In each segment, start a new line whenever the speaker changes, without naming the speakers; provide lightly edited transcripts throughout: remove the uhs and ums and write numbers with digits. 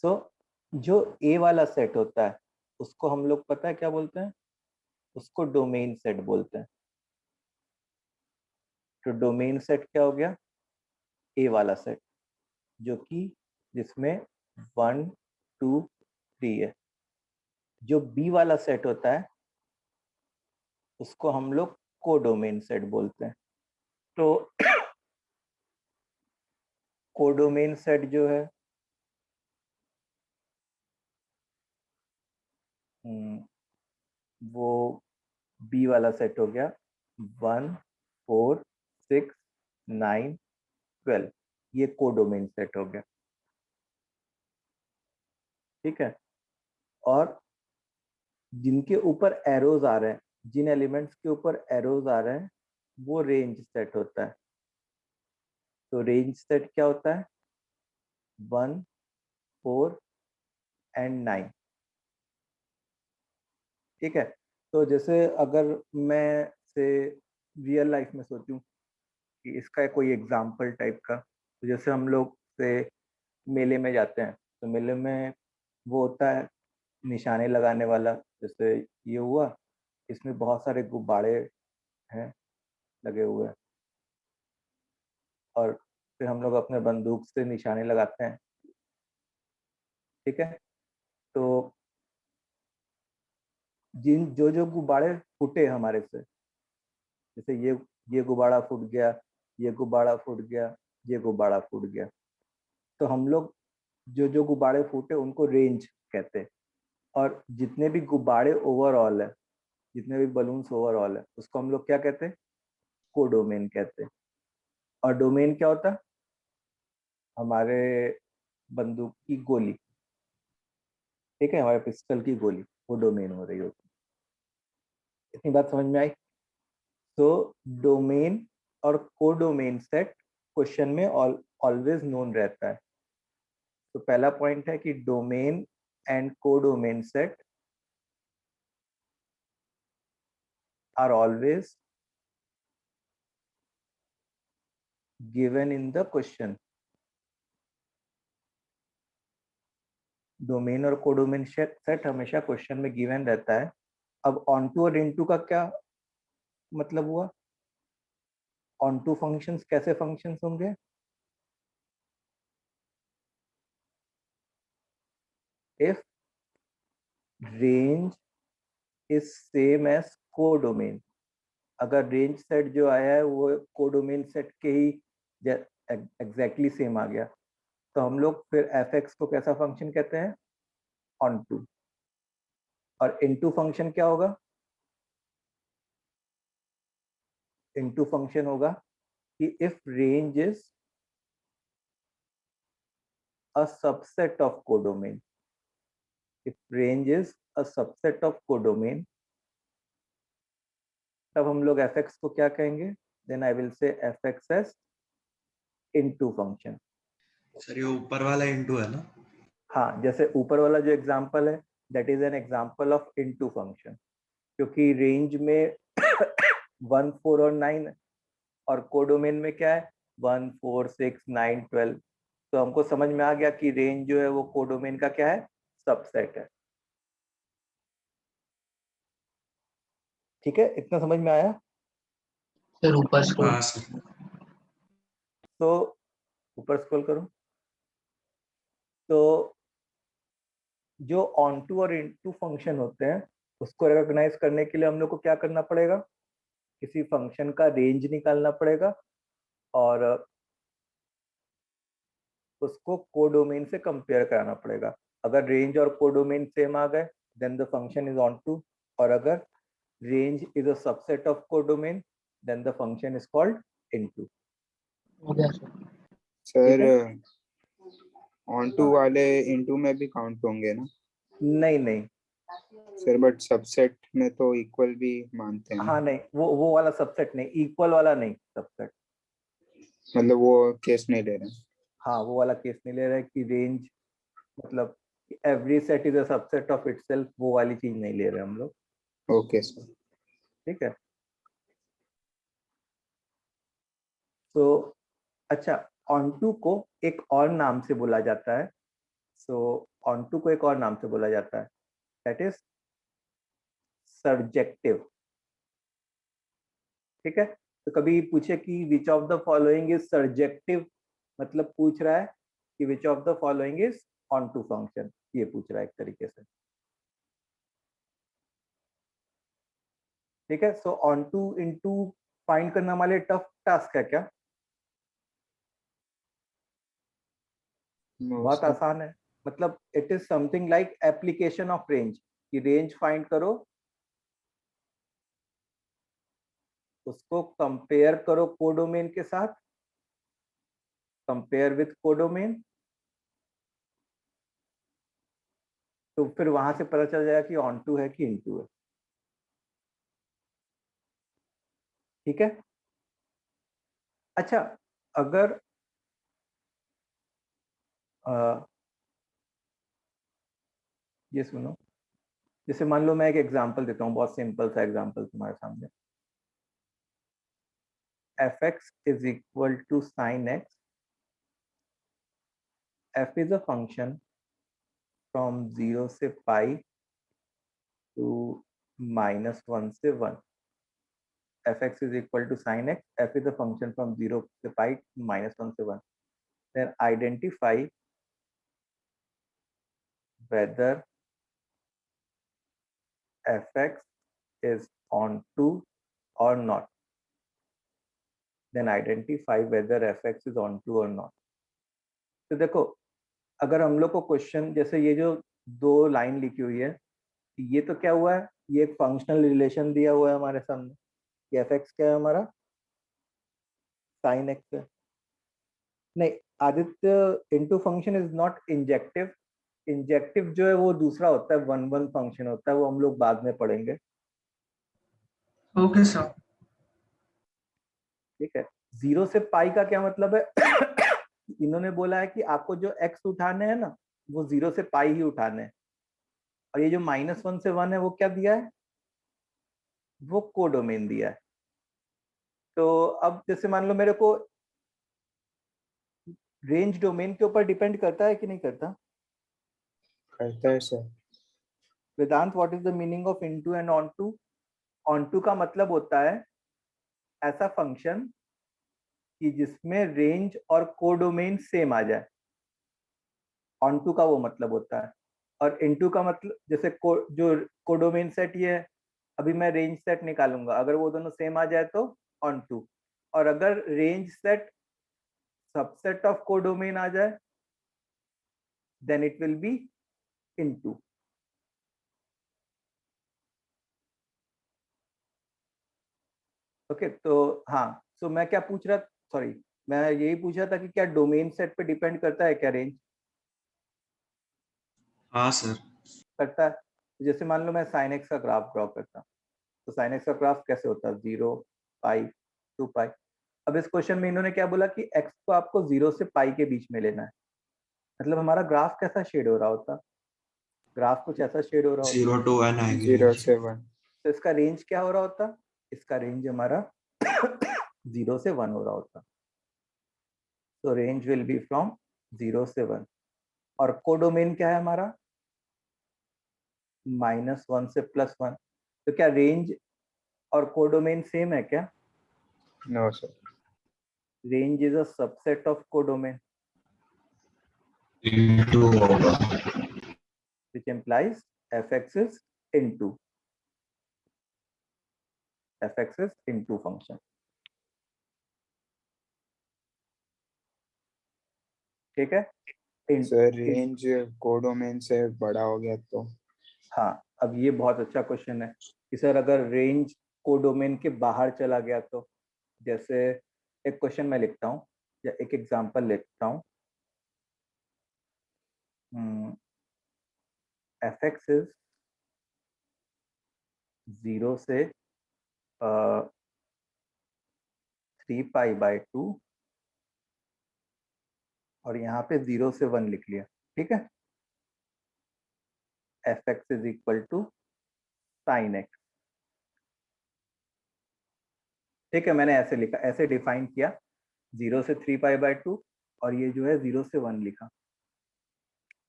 सो जो ए वाला सेट होता है उसको हम लोग पता है क्या बोलते हैं, उसको डोमेन सेट बोलते हैं। तो डोमेन सेट क्या हो गया, ए वाला सेट, जो कि जिसमें 1 2 3 है। जो बी वाला सेट होता है उसको हम लोग कोडोमेन सेट बोलते हैं। तो कोडोमेन सेट जो है वो बी वाला सेट हो गया 1 4 6 9 12, ये कोडोमेन सेट हो गया। ठीक है, और जिनके ऊपर एरोज आ रहे हैं, जिन एलिमेंट्स के ऊपर एरोज आ रहे हैं वो रेंज सेट होता है। तो रेंज सेट क्या होता है, 1 4 एंड 9। ठीक है, तो जैसे अगर मैं से रियल लाइफ में सोचूं कि इसका कोई एग्जाम्पल टाइप का, तो जैसे हम लोग से मेले में जाते हैं, तो मेले में वो होता है निशाने लगाने वाला। जैसे ये हुआ, इसमें बहुत सारे गुब्बारे हैं लगे हुए हैं, और फिर हम लोग अपने बंदूक से निशाने लगाते हैं। ठीक है, तो जिन जो जो गुब्बारे फूटे हमारे से, जैसे ये गुब्बारा फूट गया, ये गुब्बारा फूट गया, ये गुब्बारा फूट गया, तो हम लोग जो जो गुब्बारे फूटे उनको रेंज कहते हैं। और जितने भी गुब्बारे ओवरऑल है, जितने भी बलून्स ओवरऑल है, उसको हम लोग क्या कहते हैं, कोडोमेन कहते हैं। और डोमेन क्या होता है, हमारे बंदूक की गोली, ठीक है, हमारे पिस्टल की गोली, वो डोमेन हो रही होती है। इतनी बात समझ में आई। तो डोमेन और कोडोमेन सेट क्वेश्चन में ऑलवेज नोन रहता है। तो पहला पॉइंट है कि domain and codomain set are always given in the question. Domain और कोडोमेन सेट हमेशा क्वेश्चन में गिवन रहता है। अब ऑन टू और इनटू का क्या मतलब हुआ, ऑन टू फंक्शंस कैसे फंक्शंस होंगे, if range is same as codomain. अगर रेंज सेट जो आया है वो कोडोमेन सेट के ही एग्जैक्टली सेम आ गया, तो हम लोग फिर एफ एक्स को कैसा फंक्शन कहते हैं, ऑन टू। और इनटू फंक्शन क्या होगा, इनटू फंक्शन होगा कि if range is a subset of codomain, if range is a subset of codomain, तब हम लोग fx को क्या कहेंगे, then I will say fx as into function।
Sir ये ऊपर वाला इंटू है ना?
हाँ, जैसे ऊपर वाला जो एग्जांपल है that is an example of into function, क्योंकि रेंज में 1 4 और 9, और कोडोमेन में क्या है 1 4 6 9 12। तो हमको समझ में आ गया कि रेंज जो है वो कोडोमेन का क्या है, सबसेट है। ठीक है, इतना समझ में आया।
सर ऊपर स्क्रॉल।
हाँ सर।
तो ऊपर स्क्रॉल करो। तो जो ऑन टू और इनटू फंक्शन होते हैं उसको रिकॉग्नाइज करने के लिए हम लोग को क्या करना पड़ेगा, किसी फंक्शन का रेंज निकालना पड़ेगा और उसको कोडोमेन से कंपेयर कराना पड़ेगा। अगर रेंज और कोडोमेन सेम आ गए then the function is onto, और अगर range is a subset of codomain then the function is called into.
हो गया सर।
ठीक
सर
है,
ऑन टू वाले इनटू में भी काउंट होंगे ना?
नहीं नहीं,
सर बट सबसेट में तो इक्वल भी मानते हैं ना?
हाँ नहीं, वो वाला सबसेट नहीं, इक्वल वाला नहीं, सबसेट।
मतलब वो केस नहीं ले रहे हैं।
हाँ, वो वाला केस नहीं ले रहा है कि रेंज मतलब every set is a subset of itself, वो वाली चीज नहीं ले रहे हम लोग।
Okay sir.
ठीक है, तो अच्छा, ऑन टू को एक और नाम से बोला जाता है। सो ऑन टू को एक और नाम से बोला जाता है, दैट इज सर्जेक्टिव। ठीक है, तो कभी पूछे कि which of the following is surjective, मतलब पूछ रहा है कि which of the following is onto function, ये पूछ रहा है एक तरीके से। ठीक है, so onto into find करना हमारे टफ टास्क है क्या?
No,
बहुत
sir.
आसान है, मतलब it is something like application of range, कि रेंज फाइंड करो, उसको कंपेयर करो कोडोमेन के साथ, कंपेयर विथ कोडोमेन, तो फिर वहां से पता चल जाएगा कि ऑन टू है कि इनटू है। ठीक है, अच्छा अगर ये सुनो, जैसे मान लो मैं एक एग्जांपल देता हूँ, बहुत सिंपल सा एग्जांपल तुम्हारे सामने। fx is equal to sin x, f is a function from 0 से पाई to -1 से 1, fx is equal to sin x, f is a function from 0 से पाई to -1 से 1, then identify whether fx is onto or not, then identify whether fx is onto or not। तो देखो, अगर हम लोग को क्वेश्चन, जैसे ये जो दो लाइन लिखी हुई है, ये तो क्या हुआ है, ये एक फंक्शनल रिलेशन दिया हुआ है हमारे सामने, ये fx क्या है हमारा, sin x है। नहीं Aditya, into function is not injective, injective जो है वो दूसरा होता है, वन वन फंक्शन होता है, वो हम लोग बाद में पढ़ेंगे।
Okay sir.
ठीक है, 0 से पाई का क्या मतलब है इन्होंने बोला है कि आपको जो x उठाने हैं ना, वो 0 से पाई ही उठाने हैं, और ये जो -1 से 1 है वो क्या दिया है, वो कोडोमेन दिया है। तो अब जैसे मान लो मेरे को रेंज डोमेन के ऊपर डिपेंड करता है कि नहीं करता?
करता है sir.
Vedant, what is the meaning of into and onto? Onto का मतलब होता है ऐसा फंक्शन कि जिसमें रेंज और कोडोमेन सेम आ जाए, ऑन टू का वो मतलब होता है। और इनटू का मतलब, जैसे जो कोडोमेन सेट ये है, अभी मैं रेंज सेट निकालूंगा, अगर वो दोनों सेम आ जाए तो ऑन टू, और अगर range set subset of codomain आ जाए then it will be into. Okay, तो हाँ, सो मैं क्या पूछ रहा, सॉरी, मैं यही पूछ रहा था कि क्या डोमेन सेट पे डिपेंड करता है क्या रेंज?
हाँ सर।
करता है। जैसे मान लो मैं साइन एक्स का ग्राफ ड्रॉ करता हूँ, तो साइन एक्स का ग्राफ कैसे होता है, 0 पाई 2 पाई। अब इस क्वेश्चन में इन्होंने क्या बोला कि एक्स को आपको 0 से पाई के बीच में लेना है, मतलब हमारा ग्राफ कैसा शेड हो रहा होता, ग्राफ कुछ ऐसा शेड हो रहा होता,
0 to 1 आएगी
0
रेंज।
से 1।
तो इसका रेंज क्या हो रहा होता, इसका रेंज हमारा 0 से 1 हो रहा होता, तो रेंज विल बी फ्रॉम 0 से 1। और कोडोमेन क्या है हमारा, -1 से +1, तो क्या रेंज और कोडोमेन सेम है क्या?
No sir.
Range is a subset of codomain,
into होगा।
which implies fx is into, fx is into function। ठीक है,
सर रेंज कोडोमेन से बड़ा हो गया तो?
हाँ, अब ये बहुत अच्छा क्वेश्चन है कि सर अगर रेंज कोडोमेन के बाहर चला गया तो, जैसे एक क्वेश्चन मैं लिखता हूँ या एक एग्जांपल लिखता हूँ, fx इज 0 से 3π/2, और यहाँ पे 0 से 1 लिख लिया। ठीक है, fx is equal to sine x. ठीक है, मैंने ऐसे लिखा, ऐसे डिफाइन किया, 0 से 3π/2, और ये जो है 0 से 1 लिखा।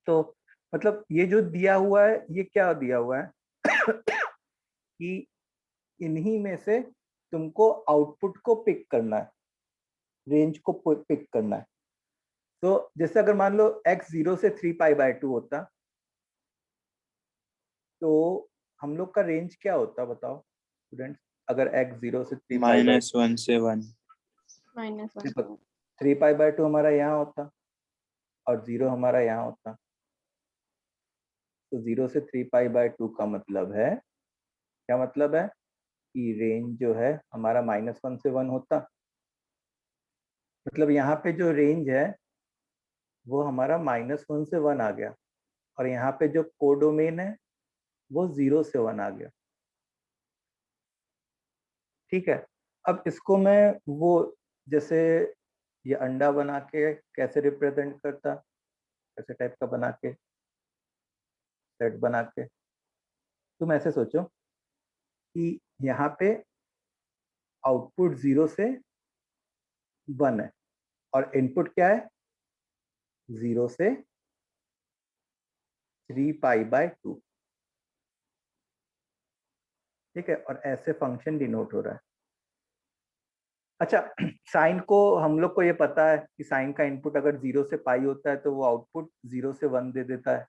तो मतलब ये जो दिया हुआ है ये क्या दिया हुआ है कि इन्हीं में से तुमको आउटपुट को पिक करना है, रेंज को पिक करना है। तो जैसे अगर मान लो x 0 से 3π/2 होता तो हम लोग का रेंज क्या होता बताओ स्टूडेंट्स, अगर x 0 से 3π/2
-1 से 1
-1
3π/2 हमारा यहाँ होता और 0 हमारा यहाँ होता। तो 0 से 3π/2 का मतलब है, क्या मतलब है कि रेंज जो है हमारा -1 से 1 होता। मतलब यहाँ पे जो रेंज है वो हमारा -1 से 1 आ गया और यहाँ पे जो कोडोमेन है वो 0 से 1 आ गया। ठीक है, अब इसको मैं वो जैसे ये अंडा बना के कैसे रिप्रेजेंट करता, कैसे टाइप का बना के सेट बना के, तुम ऐसे सोचो कि यहाँ पे आउटपुट 0 से 1 है और इनपुट क्या है 0 से 3π/2। ठीक है, और ऐसे फंक्शन डिनोट हो रहा है। अच्छा, साइन को हम लोग को ये पता है कि साइन का इनपुट अगर 0 से पाई होता है तो वो आउटपुट 0 से 1 दे देता है।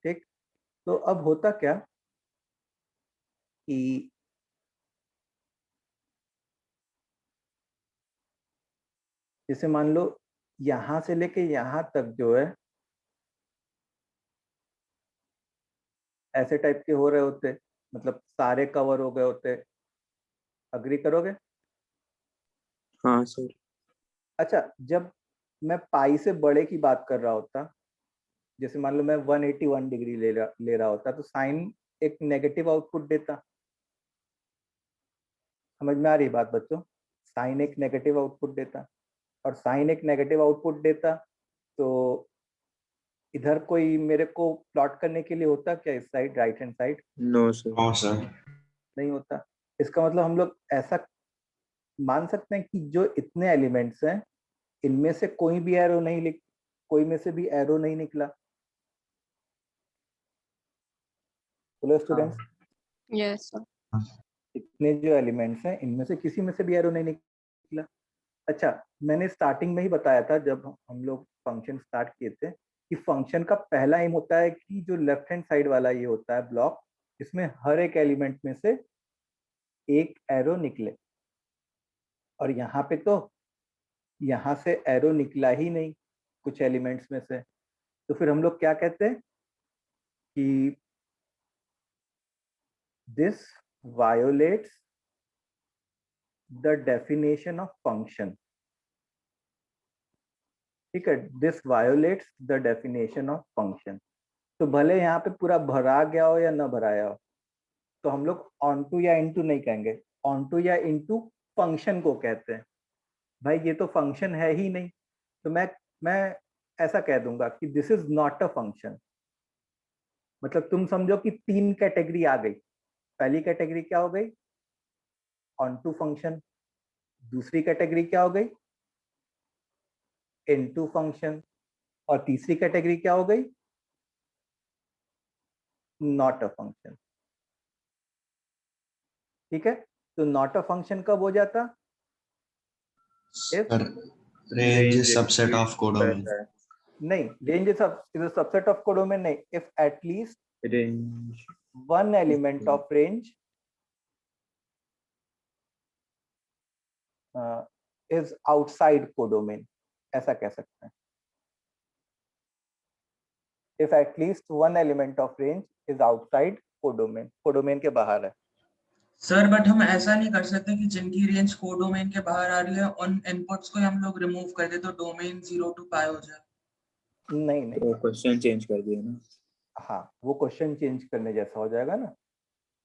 ठीक, तो अब होता क्या कि जैसे मान लो यहां से लेके यहां तक जो है ऐसे टाइप के हो रहे होते, मतलब सारे कवर हो गए होते, अग्री करोगे?
हाँ सर।
अच्छा, जब मैं पाई से बड़े की बात कर रहा होता, जैसे मान लो मैं 181 डिग्री ले रहा होता तो साइन एक नेगेटिव आउटपुट देता। समझ में आ रही बात बच्चों? साइन एक नेगेटिव आउटपुट देता और साइन एक नेगेटिव आउटपुट देता तो इधर कोई मेरे को प्लॉट करने के लिए होता क्या, इस side right hand side?
No sir.
हाँ सर।
नहीं होता। इसका मतलब हम लोग ऐसा मान सकते हैं कि जो इतने एलिमेंट्स हैं इनमें से कोई भी एरो नहीं कोई में से भी एरो नहीं निकला। बोलो स्टूडेंट्स,
यस सर।
इतने जो एलिमेंट्स हैं इनमें से किसी में से भी एरो नहीं निकला। अच्छा, मैंने स्टार्टिंग में ही बताया था जब हम लोग फंक्शन स्टार्ट किए थे कि फंक्शन का पहला एम होता है कि जो लेफ्ट हैंड साइड वाला ये होता है ब्लॉक, इसमें हर एक एलिमेंट में से एक एरो निकले। और यहाँ पे तो यहाँ से एरो निकला ही नहीं कुछ एलिमेंट्स में से, तो फिर हम लोग क्या कहते हैं कि this violates the definition of function. ठीक है, this violates the definition of function. तो भले यहाँ पे पूरा भरा गया हो या ना भराया हो, तो हम लोग ऑन टू या इनटू नहीं कहेंगे, ऑन टू या इनटू फंक्शन को कहते हैं। भाई ये तो फंक्शन है ही नहीं, तो मैं ऐसा कह दूंगा कि this is not a function. मतलब तुम समझो कि 3 कैटेगरी आ गई। पहली कैटेगरी क्या हो गई, ऑन टू फंक्शन। दूसरी कैटेगरी क्या हो गई, इनटू फंक्शन। और तीसरी कैटेगरी क्या हो गई, नॉट अ फंक्शन। ठीक है, तो नॉट अ फंक्शन कब हो जाता, if
sir range
range
subset of codomain.
करता है।
नहीं, range is a subset of codomain नहीं, if at least
range
one element of range is outside codomain, ऐसा कह सकते हैं। if at least one element of range is outside codomain, codomain के बाहर है।
सर बट हम ऐसा नहीं कर सकते कि जिनकी रेंज कोडोमेन के बाहर आ रही है उन इनपुट्स को हम लोग रिमूव कर दे तो डोमेन 0 to π हो जाए।
नहीं नहीं,
तो क्वेश्चन चेंज कर दिया ना।
हाँ वो क्वेश्चन चेंज करने जैसा हो जाएगा ना।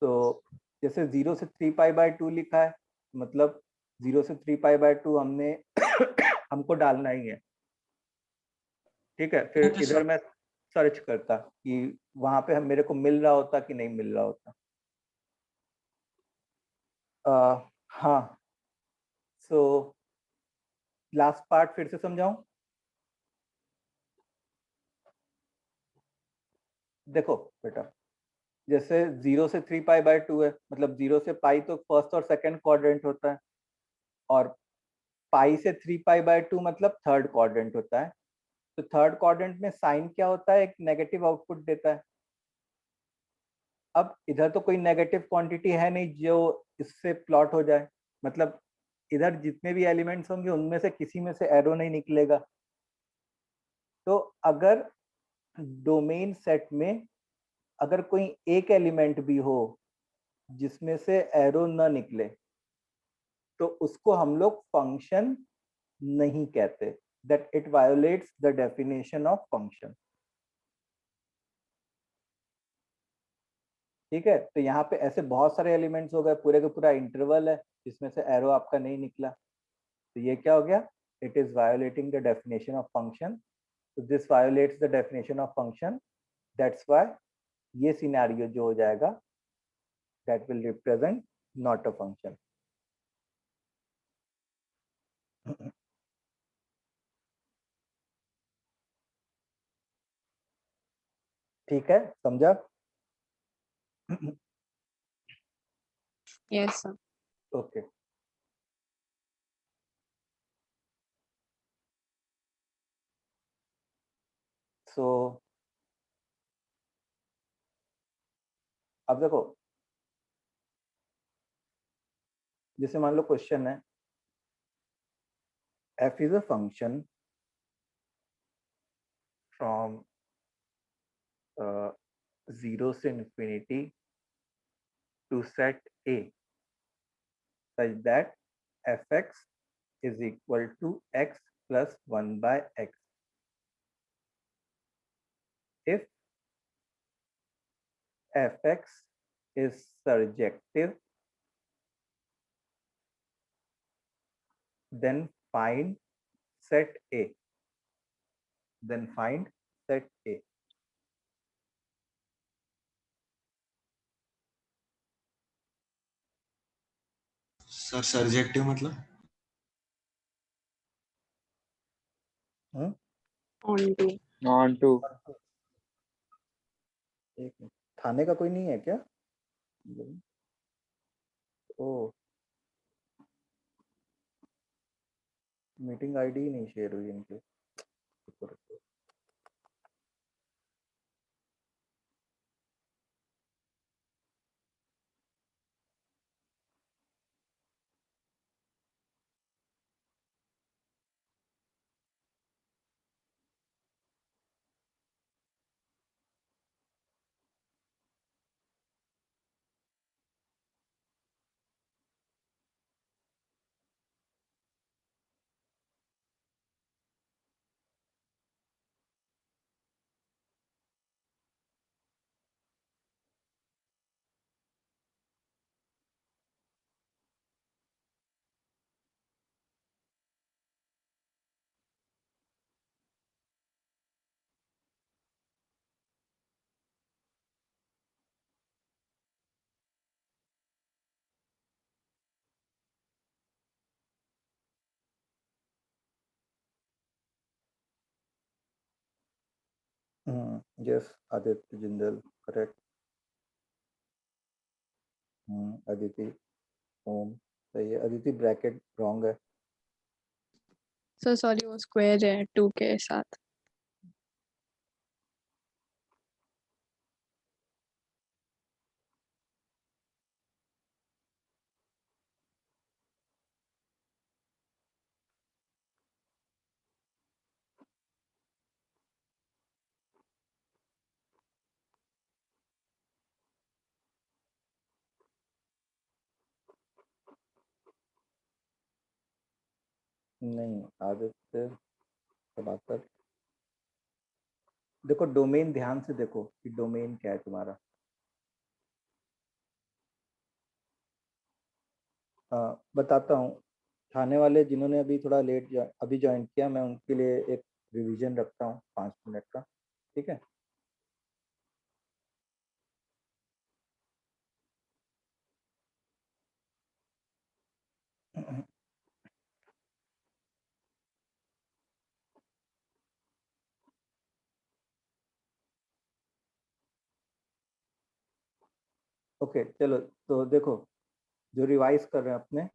तो जैसे 0 से 3π/2 लिखा है, मतलब 0 से 3π/2 हमने हमको डालना ही है। ठीक है, फिर
ओके
इधर
सर।
मैं सर्च करता कि वहां पे हम मेरे को मिल रहा होता कि नहीं मिल रहा होता। हाँ, सो लास्ट पार्ट फिर से समझाऊं। देखो बेटा, जैसे 0 से 3π/2 है, मतलब 0 से पाई तो फर्स्ट और सेकंड क्वाड्रेंट होता है, और पाई से 3π/2 मतलब थर्ड क्वाड्रेंट होता है। तो थर्ड क्वाड्रेंट में साइन क्या होता है? एक नेगेटिव आउटपुट देता है। अब इधर तो कोई नेगेटिव क्वांटिटी है नहीं जो इससे प्लॉट हो जाए, मतलब इधर जितने भी एलिमेंट्स होंगे उनमें से किसी में से एरो नहीं निकलेगा। तो अगर डोमेन सेट में अगर कोई एक एलिमेंट भी हो जिसमें से एरो न निकले, तो उसको हम लोग फंक्शन नहीं कहते, that it violates the definition of function. ठीक है, तो यहाँ पे ऐसे बहुत सारे एलिमेंट्स हो गए, पूरे का पूरा इंटरवल है जिसमें से एरो आपका नहीं निकला, तो ये क्या हो गया? It is violating the definition of function. तो this violates the definition of function, that's why ये सिनेरियो जो हो जाएगा, that will represent not a function. ठीक है, समझा?
Yes, sir.
ओके, सो अब देखो, जैसे मान लो क्वेश्चन है f is a function from 0 से infinity to set a such that fx is equal to x plus 1 by x. If fx is surjective, then find set a. Then find set a.
Sir surjective मतलब?
On to.
on to
एक minute, थाने का कोई नहीं है क्या? ओ, meeting ID ही नहीं share हुई इनके। Yes, Aditya Jindal, correct. अदिति ओम सही है, अदिति ब्रैकेट रॉन्ग है।
So sorry, वो square है 2 के साथ.
नहीं, आदित्य प्रभाकर, देखो डोमेन ध्यान से देखो कि डोमेन क्या है तुम्हारा। बताता हूँ, थाने वाले जिन्होंने अभी थोड़ा लेट अभी ज्वाइन किया, मैं उनके लिए एक रिवीजन रखता हूँ 5 मिनट का, ठीक है? ओके चलो, तो देखो जो रिवाइज कर रहे हैं अपने,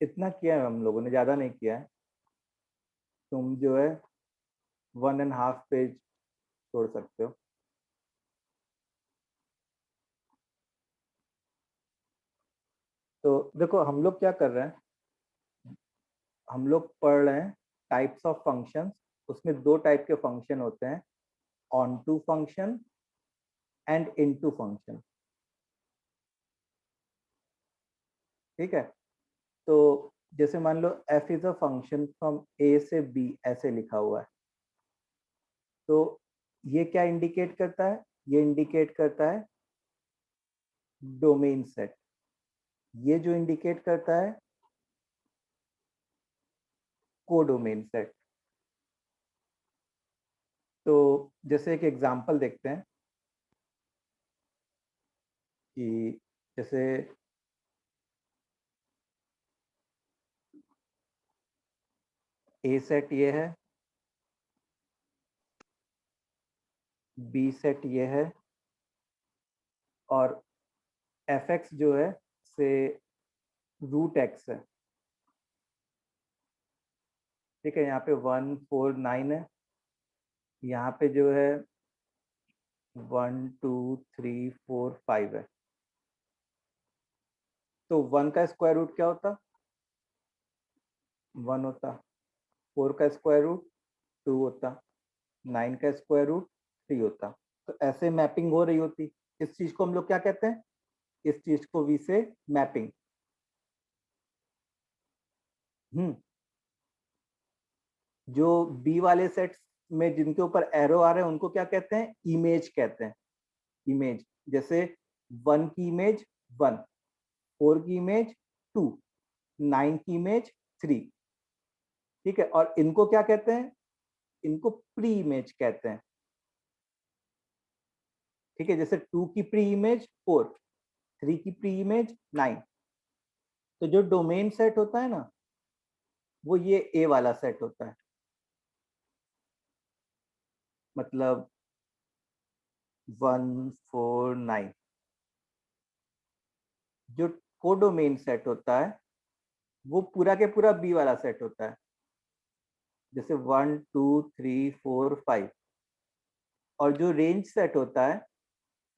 इतना किया है हम लोगों ने, ज़्यादा नहीं किया है। तुम जो है 1.5 पेज छोड़ सकते हो। तो देखो हम लोग क्या कर रहे हैं, हम लोग पढ़ रहे हैं टाइप्स ऑफ फंक्शंस। उसमें 2 टाइप के फंक्शन होते हैं, onto function and into function. ठीक है, तो जैसे मान लो f is a function from a से b, ऐसे लिखा हुआ है। तो ये क्या इंडिकेट करता है, ये इंडिकेट करता है डोमेन सेट। ये जो इंडिकेट करता है कोडोमेन सेट। तो जैसे एक एग्जांपल देखते हैं कि जैसे ए सेट ये है, बी सेट ये है, और एफ एक्स जो है से रूट एक्स है। ठीक है, यहाँ पे 1 4 9 है, यहाँ पे जो है 1 2 3 4 5 है। तो 1 का स्क्वायर रूट क्या होता, 1 होता। 4 का स्क्वायर रूट 2 होता। 9 का स्क्वायर रूट 3 होता। तो ऐसे मैपिंग हो रही होती। इस चीज को हम लोग क्या कहते हैं, इस चीज को वी से मैपिंग। जो बी वाले सेट्स में जिनके ऊपर एरो आ रहे हैं उनको क्या कहते हैं, इमेज कहते हैं। इमेज, जैसे 1 की इमेज 1, 4 की इमेज 2, 9 की इमेज 3। ठीक है, और इनको क्या कहते हैं, इनको प्री इमेज कहते हैं। ठीक है, जैसे 2 की प्री इमेज 4, 3 की प्री इमेज 9। तो जो डोमेन सेट होता है ना, वो ये ए वाला सेट होता है। मतलब 1 4 9। जो कोडोमेन सेट होता है वो पूरा के पूरा बी वाला सेट होता है, जैसे 1 2 3 4 5। और जो रेंज सेट होता है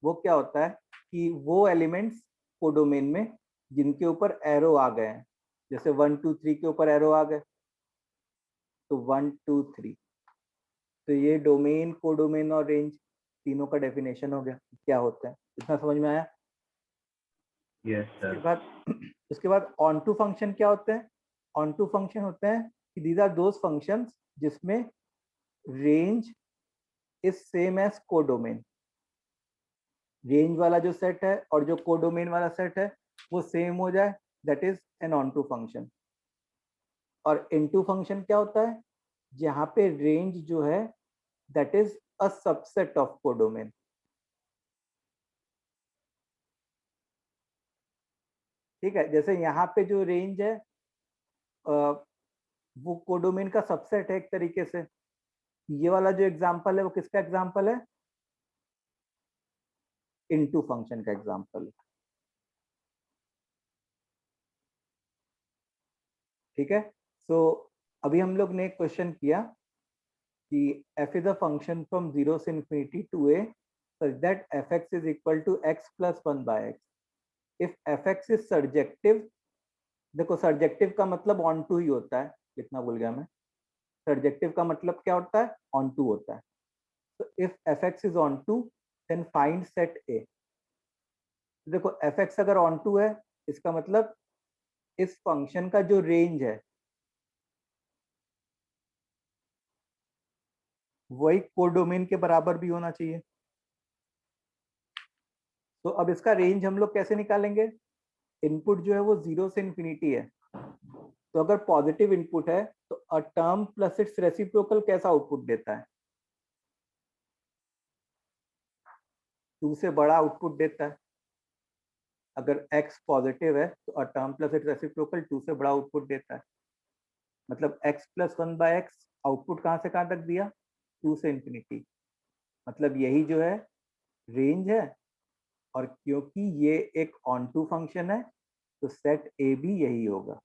वो क्या होता है कि वो एलिमेंट्स कोडोमेन में जिनके ऊपर एरो आ गए हैं, जैसे 1 2 3 के ऊपर एरो आ गए तो 1 2 3। तो ये डोमेन, कोडोमेन और रेंज तीनों का डेफिनेशन हो गया क्या होता है। इतना समझ में आया?
यस
उसके
सर।
बाद उसके बाद ऑन टू फंक्शन क्या होते हैं, ऑन टू फंक्शन होते हैं कि दीज आर दोज फंक्शंस जिसमें range is same as codomain. Range वाला जो सेट है और जो कोडोमेन वाला सेट है वो सेम हो जाए, that is an onto function. और इनटू फंक्शन क्या होता है, जहां पे रेंज जो है that is a subset of codomain. ठीक है, जैसे यहाँ पे जो रेंज है वो कोडोमेन का सबसेट है एक तरीके से। ये वाला जो एग्जांपल है वो किसका एग्जांपल है, इनटू फंक्शन का एग्जांपल है। ठीक है, सो अभी हम लोग ने एक क्वेश्चन किया कि f is a function from 0 से infinity to a such that fx is equal to x plus 1 by x. If fx is surjective, देखो surjective का मतलब on to ही होता है, कितना भूल गया मैं। surjective का मतलब क्या होता है, on to होता है। So if fx is on to, then find set a. देखो fx अगर on to है, इसका मतलब इस फंक्शन का जो रेंज है वही कोडोमेन के बराबर भी होना चाहिए। तो अब इसका रेंज हम लोग कैसे निकालेंगे, इनपुट जो है वो 0 से इन्फिनिटी है। तो अगर पॉजिटिव इनपुट है तो a term plus its reciprocal कैसा आउटपुट देता है, 2 से बड़ा आउटपुट देता है। अगर x पॉजिटिव है तो a term plus its reciprocal 2 से बड़ा आउटपुट देता है। मतलब x plus 1 by x output कहाँ से कहाँ तक दिया, 2 से इन्फिनिटी। मतलब यही जो है रेंज है, और क्योंकि ये एक ऑन टू फंक्शन है तो सेट ए भी यही होगा।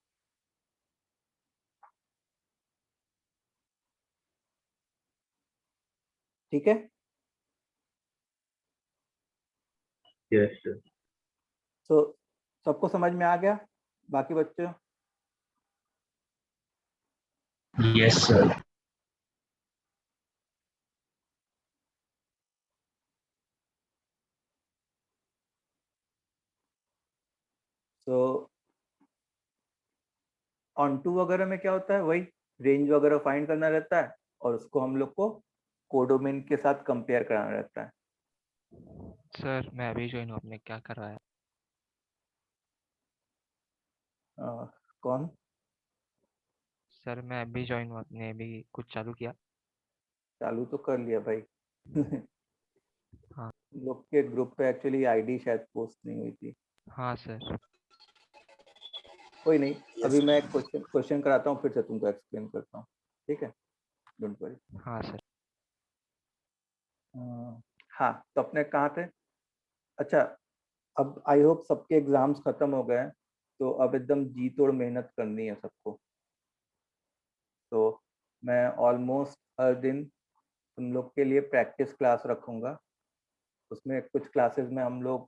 ठीक है,
Yes, sir.
तो सबको समझ में आ गया बाकी बच्चों?
Yes, sir.
तो ऑन टू वगैरह में क्या होता है, वही रेंज वगैरह फाइंड करना रहता है और उसको हम लोग को कोडोमेन के साथ कंपेयर कराना रहता है।
सर मैं अभी ज्वाइन हूँ, आपने क्या करवाया?
कौन?
सर मैं अभी ज्वाइन हूँ, आपने अभी कुछ चालू किया?
चालू तो कर लिया भाई।
हाँ।
लोग के ग्रुप पे एक्चुअली आईडी शायद पोस्ट नहीं हुई थी।
हाँ सर।
कोई नहीं,
Yes,
अभी
sir.
मैं क्वेश्चन कराता हूँ, फिर से तुमको एक्सप्लेन करता हूँ, ठीक है? Don't worry.
हाँ सर।
हाँ, तो अपने कहाँ थे? अच्छा, अब आई होप सबके एग्जाम्स खत्म हो गए हैं, तो अब एकदम जी तोड़ मेहनत करनी है सबको। तो मैं ऑलमोस्ट हर दिन तुम लोग के लिए प्रैक्टिस क्लास रखूँगा। उसमें कुछ क्लासेस में हम लोग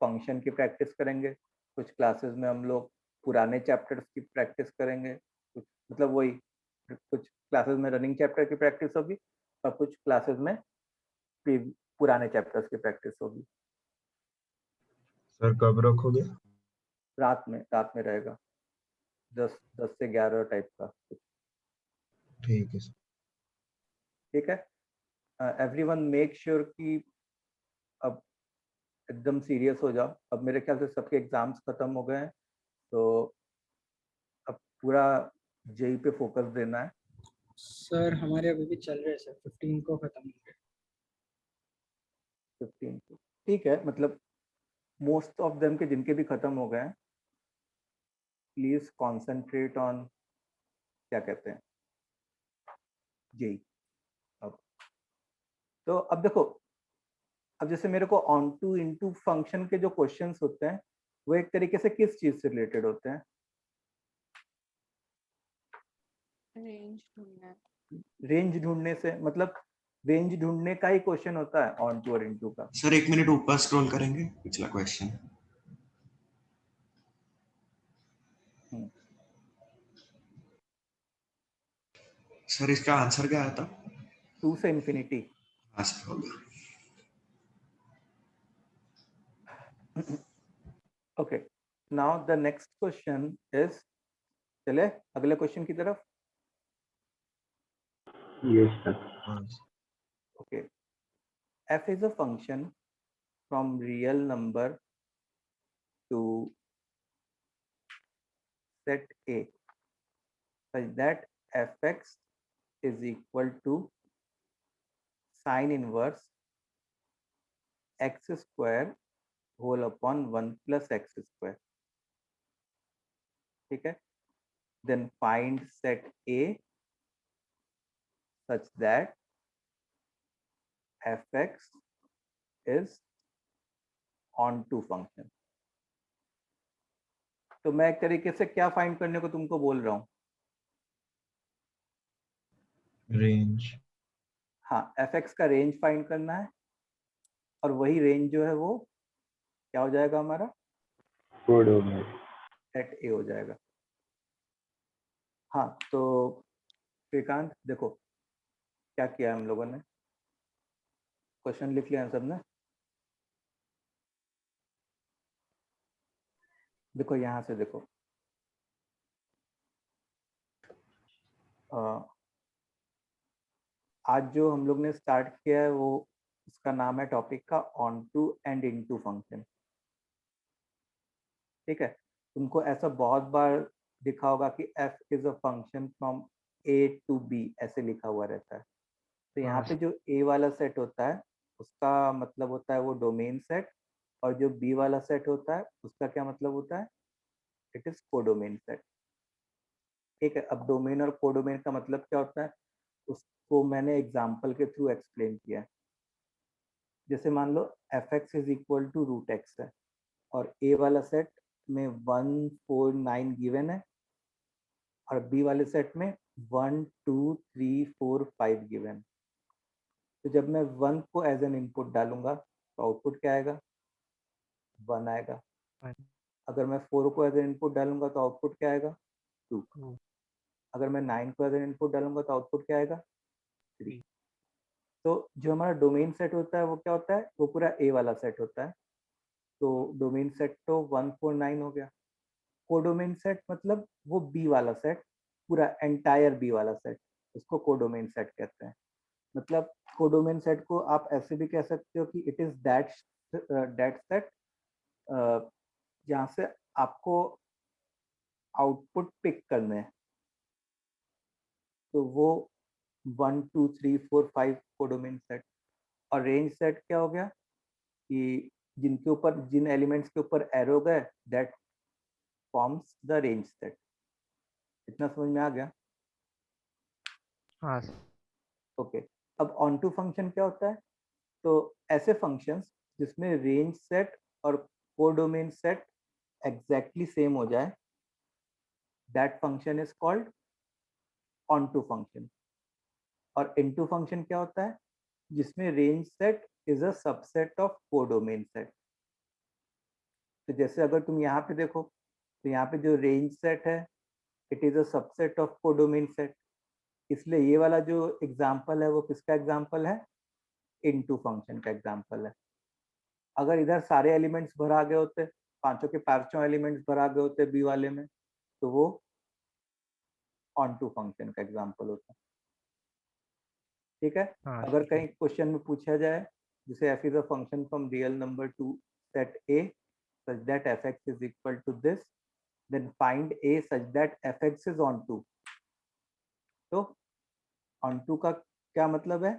फंक्शन की प्रैक्टिस करेंगे, कुछ क्लासेस में हम लोग पुराने चैप्टर्स की प्रैक्टिस करेंगे, कुछ मतलब वही कुछ क्लासेस में रनिंग चैप्टर की प्रैक्टिस होगी और कुछ क्लासेस में पुराने चैप्टर्स की प्रैक्टिस होगी।
सर कब रखोगे?
रात में रहेगा 10 से 11 टाइप का कुछ।
ठीक है सर।
ठीक है, एवरीवन मेक श्योर कि अब एकदम सीरियस हो जाओ। अब मेरे ख्याल से सबके एग्जाम्स खत्म हो गए हैं, तो अब पूरा जेई पे फोकस देना है।
सर हमारे अभी भी चल रहे हैं सर, 15 को खत्म होंगे।
15 को ठीक है, मतलब मोस्ट ऑफ देम के जिनके भी खत्म हो गए हैं, प्लीज कॉन्सेंट्रेट ऑन क्या कहते हैं जेई। अब तो अब देखो, अब जैसे मेरे को ऑन टू इनटू फंक्शन के जो क्वेश्चंस होते हैं वो एक तरीके से किस चीज से रिलेटेड होते हैं?
रेंज ढूंढना है।
रेंज ढूंढने से, मतलब रेंज ढूंढने का ही क्वेश्चन होता है ऑन टू और इनटू का।
सर 1 मिनट ऊपर स्क्रॉल करेंगे, पिछला क्वेश्चन।
हम्म,
सर इसका आंसर क्या आया था?
2 से इन्फिनिटी।
हाँ सर, हो गया।
Okay, now the next question is, चले अगले क्वेश्चन की तरफ।
Yes, sir.
हाँ
okay, f is a function from real number to set a such that fx is equal to sin inverse x square whole upon 1 plus x square। ठीक है, then find set a such that fx is on to function। तो मैं एक तरीके से क्या find करने को तुमको बोल रहा हूँ?
रेंज।
हाँ, fx का रेंज फाइंड करना है, और वही रेंज जो है वो क्या हो जाएगा हमारा?
Codomain.
सेट ए हो जाएगा। हाँ, तो श्रीकांत देखो क्या किया हम लोगों ने, क्वेश्चन लिख लिया है सबने? देखो यहाँ से देखो, आज जो हम लोग ने स्टार्ट किया है वो, उसका नाम है टॉपिक का onto and into function. ठीक है, तुमको ऐसा बहुत बार दिखा होगा कि f is a function from a to b, ऐसे लिखा हुआ रहता है। तो यहाँ
हाँ
पे
सर।
जो a वाला सेट होता है उसका मतलब होता है वो डोमेन सेट, और जो b वाला सेट होता है उसका क्या मतलब होता है? It is codomain set. ठीक है, अब डोमेन और कोडोमेन का मतलब क्या होता है उसको मैंने एग्जाम्पल के थ्रू एक्सप्लेन किया है। जैसे मान लो F X is equal to root X है और ए वाला सेट में 1 4 9 गिवन है और बी वाले सेट में 1 2 3 4 5 गिवन। तो जब मैं 1 को एज एन इनपुट डालूंगा तो आउटपुट क्या आएगा? 1 आएगा। अगर मैं 4 को एज एन इनपुट डालूंगा तो आउटपुट क्या आएगा? 2। अगर मैं 9 को एज एन इनपुट डालूंगा तो आउटपुट क्या आएगा? 3। तो जो हमारा डोमेन सेट होता है वो क्या होता है? वो पूरा ए वाला सेट होता है। तो डोमेन सेट तो 1 4 9 हो गया। कोडोमेन सेट मतलब वो बी वाला सेट, पूरा एंटायर बी वाला सेट, उसको कोडोमेन सेट कहते हैं। मतलब कोडोमेन सेट को आप ऐसे भी कह सकते हो कि इट इज दैट सेट जहाँ से आपको आउटपुट पिक करने हैं। तो वो 1 2 3 4 5 कोडोमेन सेट। और रेंज सेट क्या हो गया कि जिनके ऊपर जिन एलिमेंट्स के ऊपर एरो गए that forms the range set. इतना समझ में आ गया?
हाँ सर।
ओके। अब ऑन टू फंक्शन क्या होता है? तो ऐसे फंक्शंस जिसमें रेंज सेट और कोडोमेन सेट एग्जैक्टली सेम हो जाए, that function is called onto function. और इनटू फंक्शन क्या होता है? जिसमें range set is a subset of codomain set. तो जैसे अगर तुम यहाँ पे देखो तो यहाँ पे जो रेंज सेट है it is a subset of codomain set. इसलिए ये वाला जो एग्जाम्पल है वो किसका एग्जाम्पल है? इनटू फंक्शन का एग्जाम्पल है। अगर इधर सारे एलिमेंट्स भरा गए होते, पांचों के पांचों एलिमेंट्स भरा गए होते बी वाले में, तो वो ऑन टू फंक्शन का एग्जाम्पल होता। ठीक है।
हाँ
अगर
ठीक है।
कहीं क्वेश्चन में पूछा जाए जैसे f is a function from real number two set a such that fx is equal to this, then find a such that fx is on to। तो on to का क्या मतलब है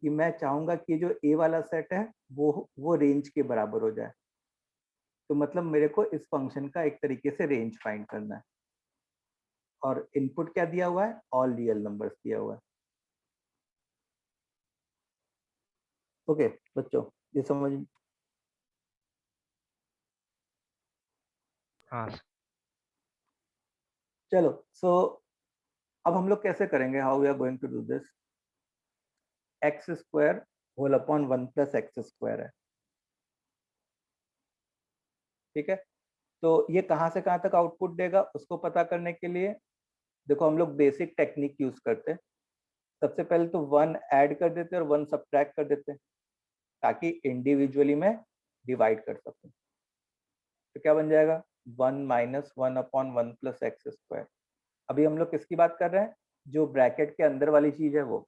कि मैं चाहूंगा कि जो a वाला सेट है वो रेंज के बराबर हो जाए। तो मतलब मेरे को इस फंक्शन का एक तरीके से रेंज फाइंड करना है। और इनपुट क्या दिया हुआ है? ऑल रियल नंबर्स दिया हुआ है। ओके बच्चों, ये समझ।
हाँ सर।
चलो सो अब हम लोग कैसे करेंगे? How we are going to do this? X square whole upon 1 plus x square है। ठीक है। तो ये कहाँ से कहाँ तक आउटपुट देगा उसको पता करने के लिए देखो हम लोग बेसिक टेक्निक यूज करते हैं। सबसे पहले तो 1 ऐड कर देते हैं और 1 सब्ट्रैक्ट कर देते हैं ताकि इंडिविजुअली मैं डिवाइड कर सकूं। तो क्या बन जाएगा? 1 minus 1 upon 1 plus x square. अभी हम लोग किसकी बात कर रहे हैं? जो ब्रैकेट के अंदर वाली चीज है वो।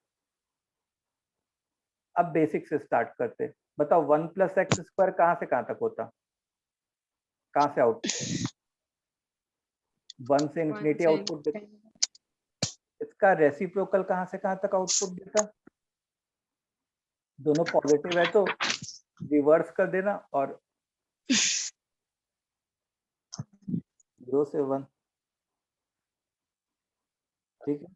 अब बेसिक से स्टार्ट करते। बताओ 1 प्लस एक्स स्क्वायर कहाँ से कहाँ तक होता? कहाँ से आउट? 1 से इन्फिनिटी आउटपुट देता। इसका रेसिप्रोकल कहाँ से कहाँ तक आउटपुट देता? दोनों पॉजिटिव है तो रिवर्स कर देना और 0 से 1। ठीक है,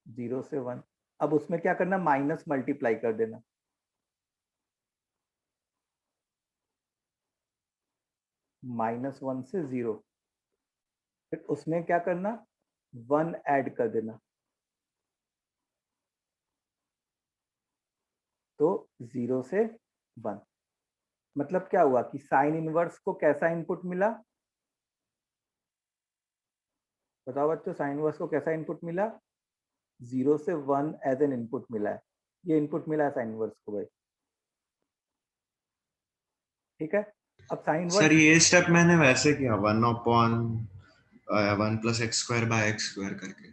0 से 1। अब उसमें क्या करना? माइनस मल्टीप्लाई कर देना। -1 से 0। फिर उसमें क्या करना? 1 ऐड कर देना। तो 0 से 1। मतलब क्या हुआ कि साइन इनवर्स को कैसा इनपुट मिला? बताओ बच्चों, साइन इनवर्स को कैसा इनपुट मिला? 0 से 1 एज एन इनपुट मिला है। ये इनपुट मिला है साइन इनवर्स को भाई। ठीक है। अब साइन
सर
इनवर्स
ये स्टेप मैंने वैसे किया 1 upon 1 plus x square by x square करके,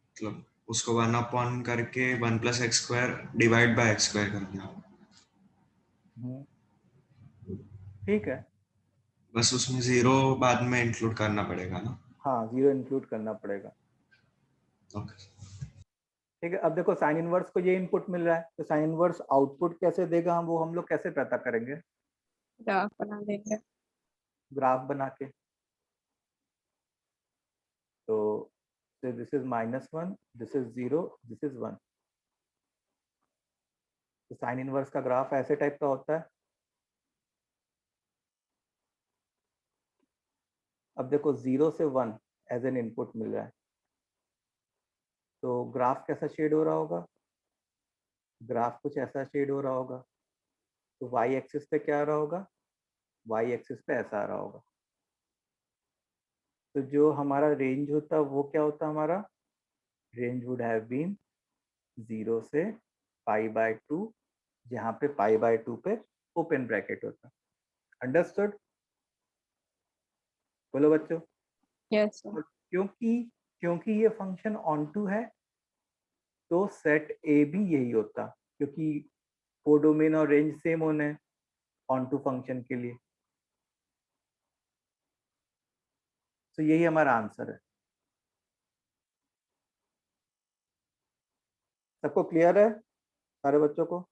मतलब उसको 1 अपॉन करके 1 plus x square divide by x square कर दिया।
ठीक है।
बस उसमें जीरो बाद में इंक्लूड करना पड़ेगा ना?
हाँ, 0 इंक्लूड करना पड़ेगा।
ओके।
ठीक है। अब देखो साइन इनवर्स को ये इनपुट मिल रहा है तो साइन इनवर्स आउटपुट कैसे देगा वो हम लोग कैसे पता करेंगे?
ग्राफ बना देंगे।
ग्राफ बना के। तो this is -1, this is 0, this is 1। तो साइन इनवर्स का ग्राफ ऐसे टाइप का होता है। अब देखो 0 से 1 एज एन इनपुट मिल रहा है, तो ग्राफ कैसा शेड हो रहा होगा? ग्राफ कुछ ऐसा शेड हो रहा होगा। तो वाई एक्सिस पे क्या आ रहा होगा? वाई एक्सिस पे ऐसा आ रहा होगा। तो जो हमारा रेंज होता वो क्या होता हमारा? रेंज वुड हैव बीन 0 से π/2, जहाँ पे π/2 पे ओपन ब्रैकेट होता। अंडरस्टूड? बोलो बच्चों।
Yes, sir.
और क्योंकि ये फंक्शन ऑन टू है, तो सेट ए भी यही होता, क्योंकि कोडोमेन और रेंज सेम होने ऑन टू फंक्शन के लिए। तो यही हमारा आंसर है। सबको क्लियर है? सारे बच्चों को?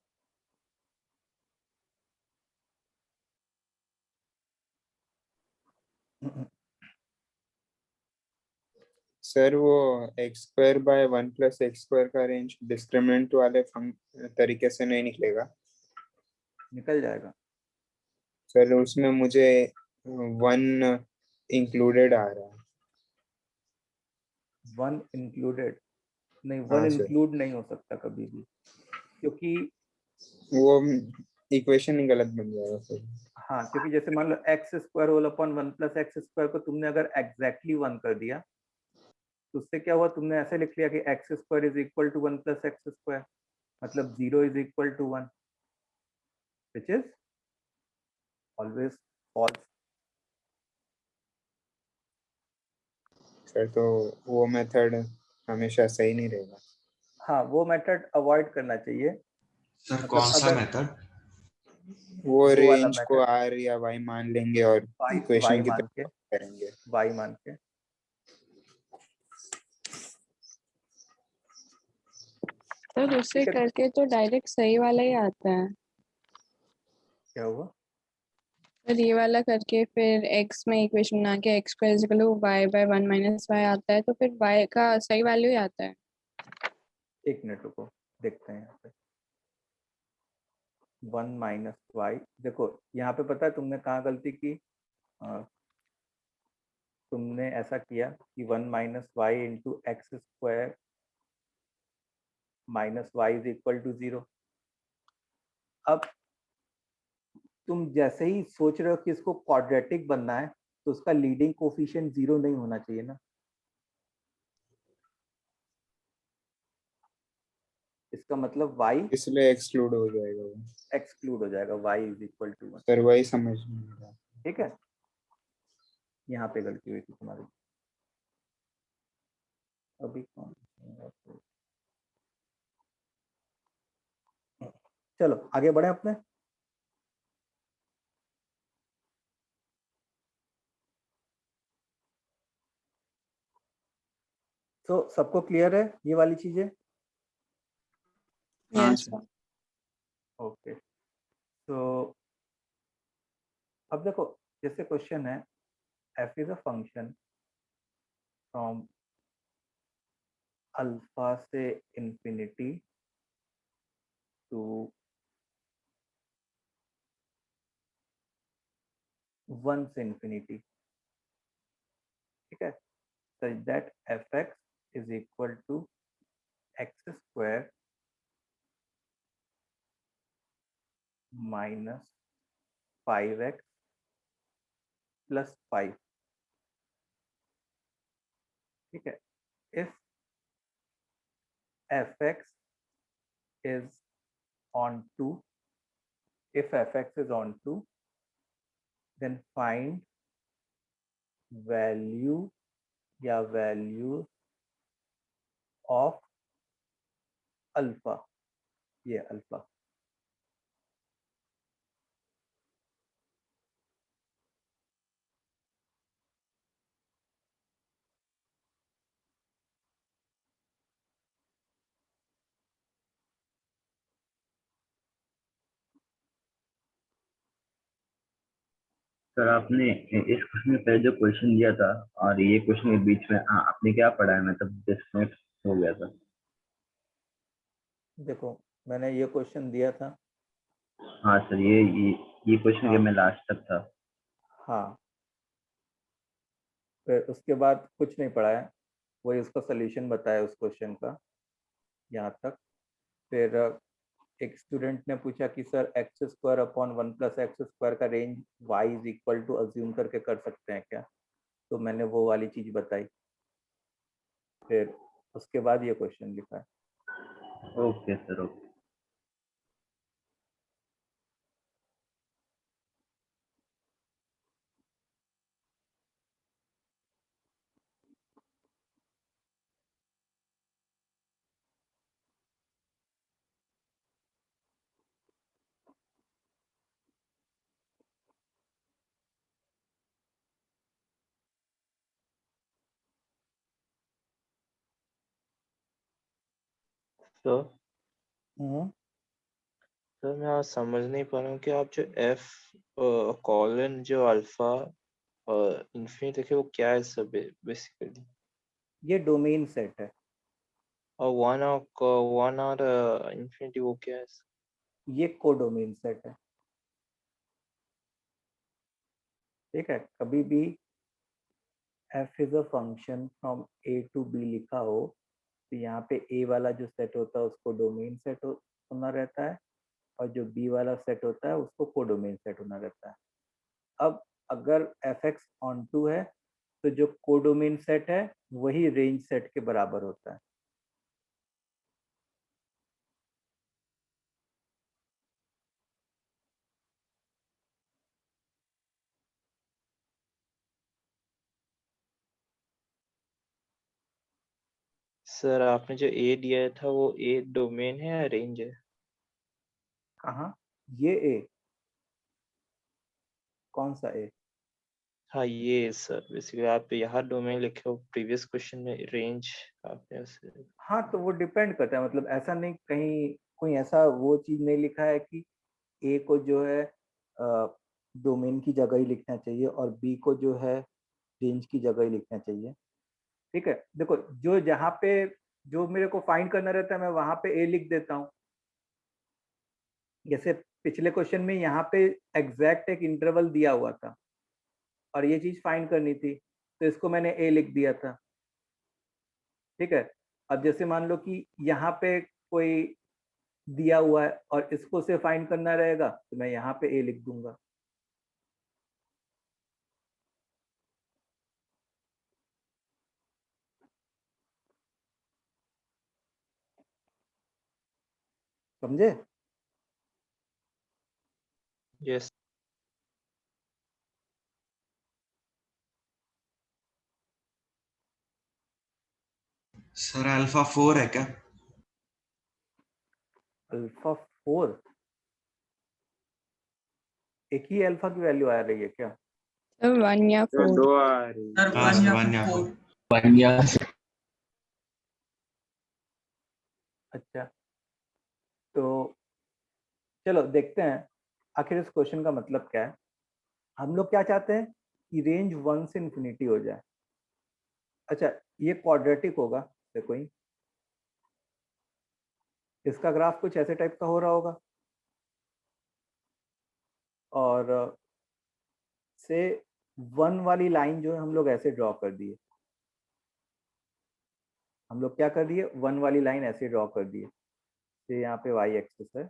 सर वो x² / 1 + x² का रेंज डिस्क्रिमिनेंट वाले तरीके से नहीं निकलेगा
निकल जाएगा।
सर? उसमें मुझे 1 इंक्लूडेड आ रहा है।
1 इंक्लूडेड नहीं, 1
हाँ, सर।
इंक्लूड नहीं हो सकता कभी भी, क्योंकि
वो इक्वेशन ही गलत बन जाएगा सर।
हाँ, क्योंकि जैसे मान लो x² होल अपॉन 1 + x² को तुमने अगर एग्जैक्टली 1 कर दिया, तो उससे क्या हुआ? तुमने ऐसे लिख लिया कि x² = 1 + x², मतलब 0 = 1, which is always false।
Sir तो वो मेथड हमेशा सही नहीं रहेगा।
हाँ, वो मेथड अवॉइड करना चाहिए।
सर
मतलब
कौन सा
अगर
मेथड?
वो
वो वाला
रेंज को
मेथड
r या y मान लेंगे और
y
इक्वेशन की
मान
तरह
के
करेंगे।
y मान के
सर उससे
ठीक है।
करके तो डायरेक्ट सही वाला ही आता है।
क्या हुआ?
सर ये वाला करके फिर x में इक्वेशन बना के x² = y/1 - y आता है, तो फिर y का सही वैल्यू ही आता है।
एक मिनट रुको, देखते हैं यहाँ पे। 1 - y, देखो यहाँ पे पता है तुमने कहाँ गलती की? तुमने ऐसा किया कि 1 - y × x² - y = 0। अब तुम जैसे ही सोच रहे हो कि इसको क्वाड्रेटिक बनना है, तो उसका लीडिंग कोफिशिएंट 0 नहीं होना चाहिए ना। इसका मतलब y
इसलिए एक्सक्लूड हो जाएगा वो।
एक्सक्लूड हो जाएगा, y = 1।
सर वही समझ नहीं आ रहा।
ठीक है, यहाँ पे गलती हुई थी तुम्हारी। अभी कौन? चलो आगे बढ़े अपने। तो सबको क्लियर है ये वाली चीजें?
हाँ
Yes,
सर।
sir.
ओके, तो अब देखो, जैसे क्वेश्चन है f is a function from alpha से इंफिनिटी टू 1 से इंफिनिटी। ठीक है, such that fx is equal to x² minus 5x plus 5। ठीक है, if fx is on 2, if fx is on 2, then find value या values of alpha, ये alpha.
Sir आपने इस क्वेश्चन में पहले जो क्वेश्चन दिया था और ये क्वेश्चन के बीच में आपने क्या पढ़ा है? मतलब डिस्कनेक्ट हो गया था।
देखो मैंने ये क्वेश्चन दिया था।
हाँ सर, ये क्वेश्चन
हाँ।
में लास्ट तक था।
हाँ, फिर उसके बाद कुछ नहीं पढ़ाया, वही उसका सोल्यूशन बताया उस क्वेश्चन का यहाँ तक। फिर एक स्टूडेंट ने पूछा कि sir x square upon 1+x² का range y is equal to assume करके कर सकते हैं क्या? तो मैंने वो वाली चीज बताई। फिर उसके बाद ये क्वेश्चन लिखा है।
Okay sir, okay.
तो
हम्म।
सर मैं आज समझ नहीं पा रहा हूँ कि आप जो एफ कॉलन जो अल्फा इन्फिनिटी रखे वो क्या है सब बेसिकली,
ये डोमेन सेट है।
और वन और इन्फिनिटी वो क्या है?
ये कोडोमेन सेट है। ठीक है, कभी भी f is a function from a to b लिखा हो तो यहाँ पे a वाला जो सेट होता है उसको डोमेन सेट होना रहता है, और जो b वाला सेट होता है उसको कोडोमेन सेट होना रहता है। अब अगर fx ऑन टू है तो जो कोडोमेन सेट है वही रेंज सेट के बराबर होता है।
सर आपने जो ए दिया था वो ए डोमेन है या रेंज है?
कहाँ? ये a? कौन सा a?
हाँ ये सर, बेसिकली आप यहाँ डोमेन लिखे हो, प्रीवियस क्वेश्चन में रेंज आपने उसे।
हाँ, तो वो डिपेंड करता है, मतलब ऐसा नहीं, कहीं कोई ऐसा वो चीज नहीं लिखा है कि ए को जो है डोमेन की जगह ही लिखना चाहिए और बी को जो है रेंज की जगह ही लिखना चाहिए। ठीक है, देखो जो जहाँ पे जो मेरे को फाइंड करना रहता है मैं वहां पे ए लिख देता हूँ। जैसे पिछले क्वेश्चन में यहाँ पे एग्जैक्ट एक इंटरवल दिया हुआ था और ये चीज फाइंड करनी थी, तो इसको मैंने ए लिख दिया था। ठीक है, अब जैसे मान लो कि यहाँ पे कोई दिया हुआ है और इसको से फाइंड करना रहेगा तो मैं यहाँ पे ए लिख दूंगा। समझे?
यस
सर अल्फा 4 है क्या?
अल्फा 4? एक ही अल्फा की वैल्यू आ रही है क्या?
सर 1 या 4।
दो आ रही है।
सर
हाँ
1
सर,
या
1 या
4।
4।
अच्छा, तो चलो देखते हैं आखिर इस क्वेश्चन का मतलब क्या है। हम लोग क्या चाहते हैं कि रेंज 1 से इंफिनिटी हो जाए। अच्छा, ये क्वाड्रेटिक होगा, देखो ही इसका ग्राफ कुछ ऐसे टाइप का हो रहा होगा, और से 1 वाली लाइन जो है हम लोग ऐसे ड्रॉ कर दिए। हम लोग क्या कर दिए, 1 वाली लाइन ऐसे ड्रॉ कर दिए। से यहाँ पे y एक्सिस है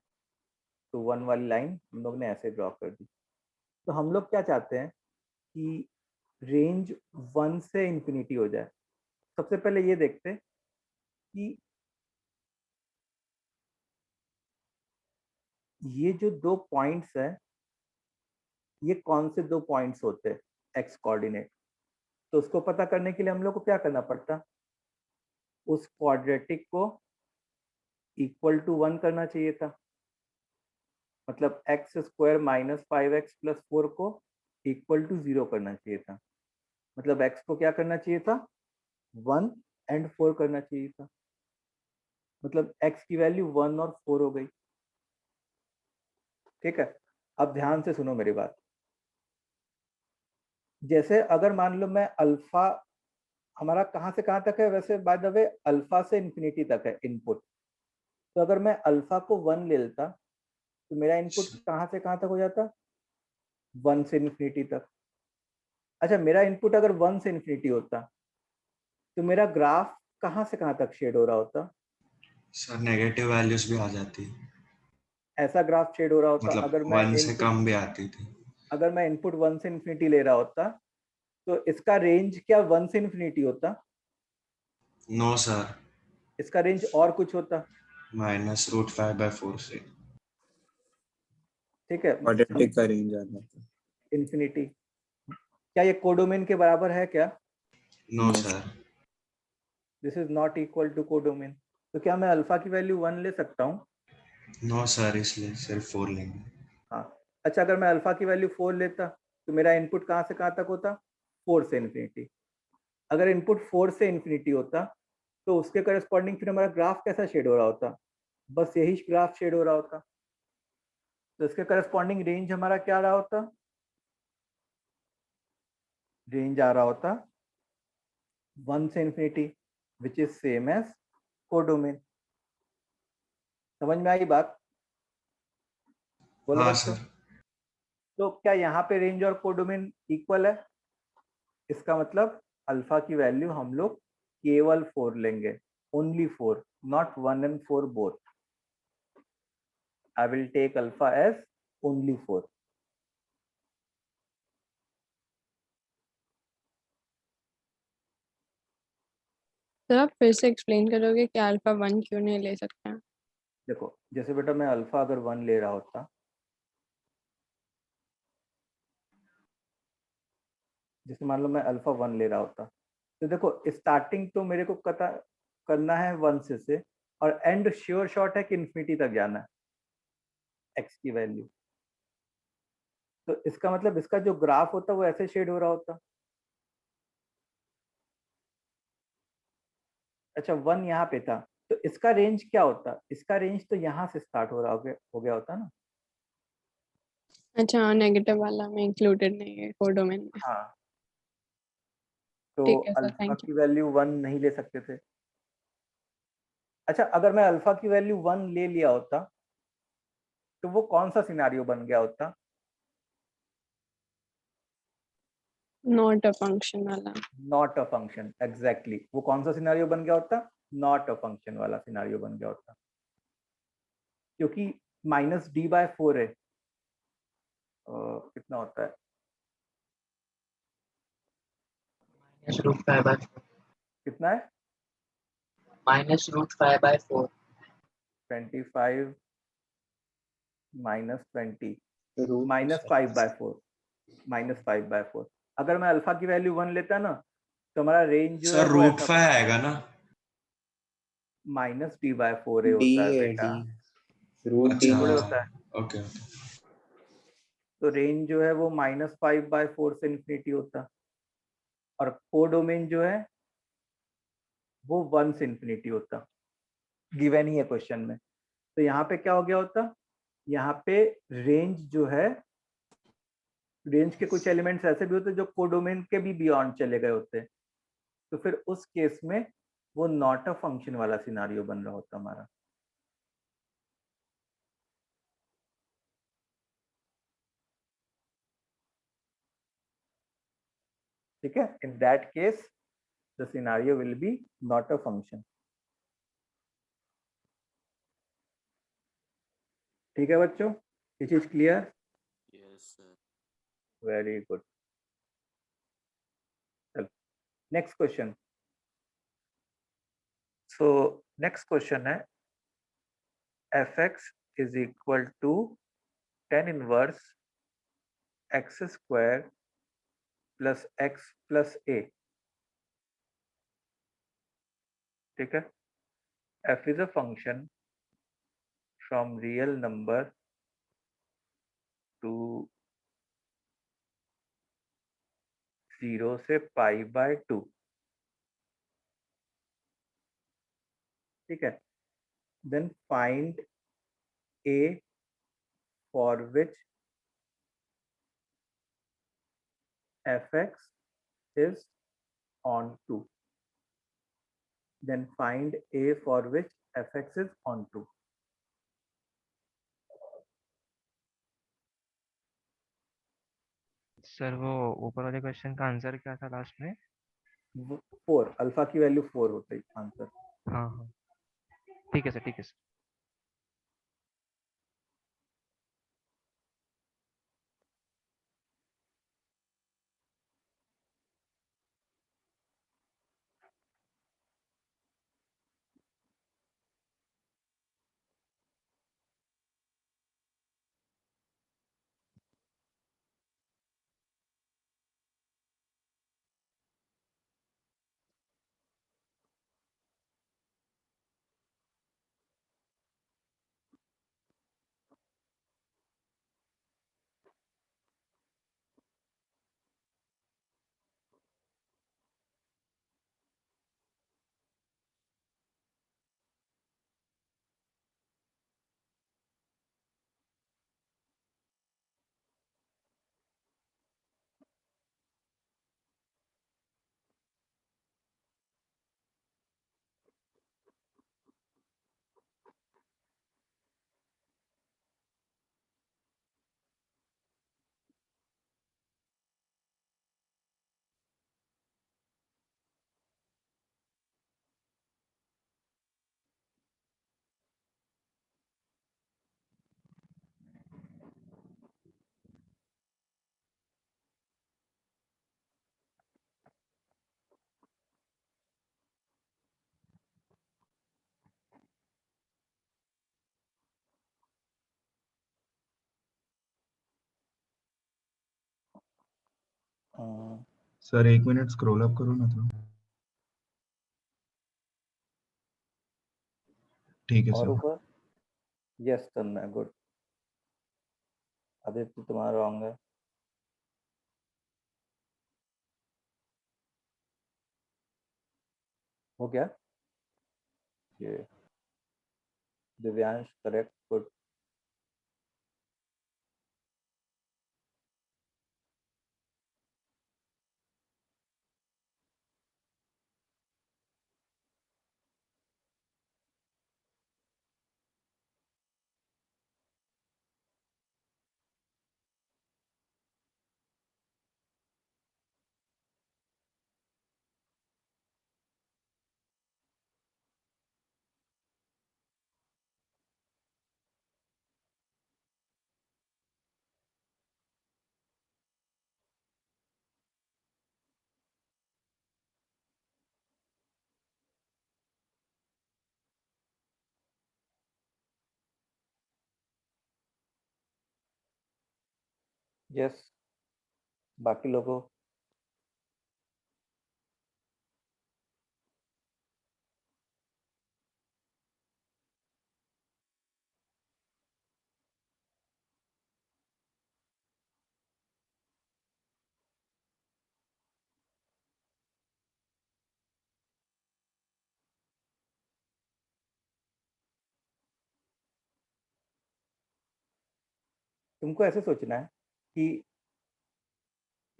तो 1 वाली लाइन हम लोग ने ऐसे ड्रॉ कर दी। तो हम लोग क्या चाहते हैं कि रेंज 1 से इंफिनिटी हो जाए। सबसे पहले ये देखते हैं कि ये जो दो पॉइंट्स हैं ये कौन से दो पॉइंट्स होते हैं एक्स कोऑर्डिनेट। तो उसको पता करने के लिए हम लोग को क्या करना पड़ता, उस क्वाड्रेटिक को इक्वल टू 1 करना चाहिए था। मतलब x² - 5x + 4 को इक्वल टू 0 करना चाहिए था। मतलब x को क्या करना चाहिए था, 1 एंड 4 करना चाहिए था। मतलब x की वैल्यू 1 और 4 हो गई। ठीक है, अब ध्यान से सुनो मेरी बात। जैसे अगर मान लो मैं अल्फा, हमारा कहाँ से कहाँ तक है वैसे बाय द वे, अल्फा से इंफिनिटी तक है इनपुट। तो अगर मैं अल्फा को 1 ले लेता तो मेरा इनपुट कहाँ से कहाँ तक हो जाता, 1 से इन्फिनिटी तक। अच्छा, मेरा इनपुट अगर 1 से इन्फिनिटी होता तो मेरा ग्राफ कहाँ से कहाँ तक शेड हो रहा होता,
सर नेगेटिव वैल्यूज भी आ जाती,
ऐसा ग्राफ शेड हो रहा होता।
मतलब
अगर मैं
1 से
इनपुट
कम भी आती थी।
अगर मैं इनपुट 1 से इन्फिनिटी ले रहा होता तो इसका रेंज क्या 1 से इन्फिनिटी होता,
नो सर,
इसका रेंज और कुछ होता।
-√5/4 से।
ठीक है,
क्वाड्रेटिक का रेंज आ जाता है।
इन्फिनिटी। क्या ये कोडोमेन के बराबर है क्या?
No
No,
sir,
this is not equal to codomain. तो क्या मैं अल्फा की वैल्यू 1 ले सकता हूँ?
नो सर, इसलिए सिर्फ 4 लेंगे।
हाँ। अच्छा, अगर मैं अल्फा की वैल्यू 4 लेता तो मेरा इनपुट कहाँ से कहाँ तक होता, 4 से इन्फिनिटी। अगर इनपुट 4 से इन्फिनिटी होता तो उसके करस्पॉन्डिंग फिर हमारा ग्राफ कैसा शेड हो रहा होता, बस यही ग्राफ शेड हो रहा होता। तो इसके करस्पॉन्डिंग रेंज हमारा क्या रहा होता, रेंज आ रहा होता 1 से infinity, which is same as codomain. समझ में आई बात? बोलो
हाँ
बच्चों।
सर।
तो क्या यहाँ पे रेंज और कोडोमेन इक्वल है? इसका मतलब अल्फा की वैल्यू हम लोग केवल 4 लेंगे, only 4, not 1 and 4 both. I will take alpha as only 4.
Sir आप फिर से एक्सप्लेन करोगे कि अल्फा 1 क्यों नहीं ले सकते हैं?
देखो, जैसे बेटा मैं अल्फा अगर 1 ले रहा होता, जैसे मान लो मैं अल्फा 1 ले रहा होता, तो देखो स्टार्टिंग तो मेरे को पता करना है 1 से और एंड श्योर शॉट है कि इन्फिनिटी तक जाना है एक्स की वैल्यू। तो इसका मतलब इसका जो ग्राफ होता वो ऐसे शेड हो रहा होता। अच्छा, 1 यहाँ पे था तो इसका रेंज क्या होता, इसका रेंज तो यहाँ से स्टार्ट हो गया होता ना।
अच्छा, नेगेटिव वाला में इंक्लूडेड नहीं है कोडोमेन में।
हाँ, तो
ठीक है सर,
अल्फा
थैंक यू।
की वैल्यू 1 नहीं ले सकते थे। अच्छा, अगर मैं अल्फा की वैल्यू 1 ले लिया होता तो वो कौन सा सिनारियो बन गया होता,
नॉट अ फंक्शन वाला।
Not a function. एग्जैक्टली, वो कौन सा सिनारियो बन गया होता, नॉट अ फंक्शन वाला सिनारियो बन गया होता, क्योंकि -d/4 है। कितना होता है,
-√5/4
कितना है,
-√5/4
25 -20
रूट
-5/4 -5/4। अगर मैं अल्फा की वैल्यू 1 लेता ना तो हमारा रेंज जो है
सर
वो ऐसा
√5 आएगा ना?
-d/4
डी
होता है
है
बेटा,
रूट डी
अच्छा,
थोड़े होता है।
Okay okay.
तो रेंज जो है वो -5/4 से इन्फिनिटी होता और कोडोमेन जो है वो 1 से इन्फिनिटी होता, गिवन ही है क्वेश्चन में। तो यहाँ पे क्या हो गया होता, यहाँ पे रेंज जो है, रेंज के कुछ एलिमेंट्स ऐसे भी होते हैं जो कोडोमेन के भी बियॉन्ड चले गए होते हैं। तो फिर उस केस में वो नॉट अ फंक्शन वाला सिनारियो बन रहा होता हमारा। ठीक है, in that case the scenario will be not a function. ठीक है बच्चों, ये चीज क्लियर? Very good. चलो next question. So next question है fx is equal to tan inverse x square plus x plus a। ठीक है, f is a function from real number to 0 से π/2। ठीक है, then find a for which fx is onto, then find a for which fx is onto।
Sir वो ऊपर वाले question का answer क्या था लास्ट में?
4, अल्फा की वैल्यू 4 होता है आंसर।
हाँ हाँ, ठीक है सर, ठीक है sir.
Sir 1 minute scroll up करो ना थोड़ा। ठीक है
और
सर।
ऊपर यस करना है, गुड। आदित्य तुम्हारा रॉन्ग है। हो गया ये। Divyansh correct, good. यस, बाकी लोगों तुमको ऐसे सोचना है कि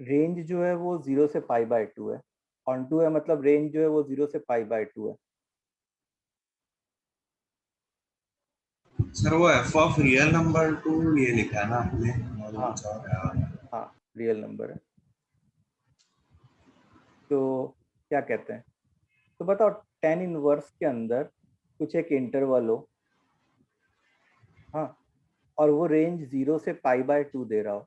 रेंज जो है वो 0 से π/2 है, ऑन टू है, मतलब रेंज जो है वो 0 से π/2 है।
सर वो F of real number two ये लिखा है ना आपने, और
हाँ
कुछ और है।
हाँ, रियल नंबर है। तो क्या कहते हैं, तो बताओ tan इनवर्स के अंदर कुछ एक इंटरवल हो, हाँ, और वो रेंज 0 से π/2 दे रहा हो,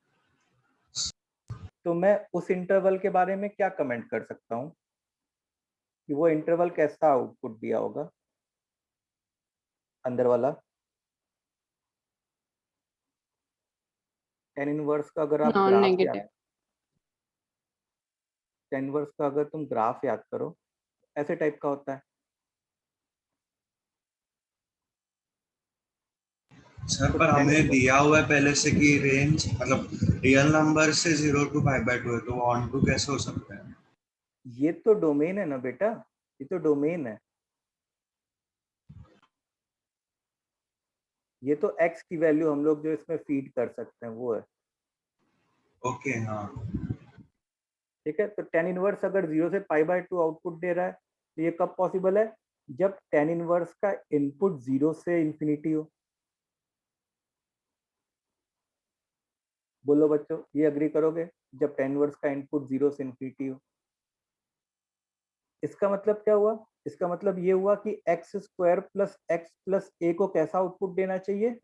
तो मैं उस इंटरवल के बारे में क्या कमेंट कर सकता हूँ कि वो इंटरवल कैसा आउटपुट दिया होगा अंदर वाला। tan इनवर्स का अगर आप
नॉन
ग्राफ याद,
नेगेटिव।
tan इनवर्स का अगर तुम ग्राफ याद करो, ऐसे टाइप का होता है।
सर
तो
पर
tan
हमें
इनवर्स,
दिया हुआ है पहले से कि रेंज मतलब रियल नंबर से 0 to π/2 है, तो ऑन टू कैसे हो सकता है?
ये तो डोमेन है ना बेटा, ये तो डोमेन है। ये तो x की वैल्यू हम लोग जो इसमें फीड कर सकते हैं वो है।
ओके हाँ।
ठीक है, तो tan इनवर्स अगर 0 से π/2 आउटपुट दे रहा है तो ये कब पॉसिबल है, जब tan इनवर्स का इनपुट 0 से इंफिनिटी हो। बोलो बच्चों, ये अग्री करोगे जब tan इनवर्स का इनपुट 0 से इन्फिनिटी हो। इसका मतलब क्या हुआ? इसका मतलब ये हुआ कि X square plus X plus A को कैसा आउटपुट देना चाहिए?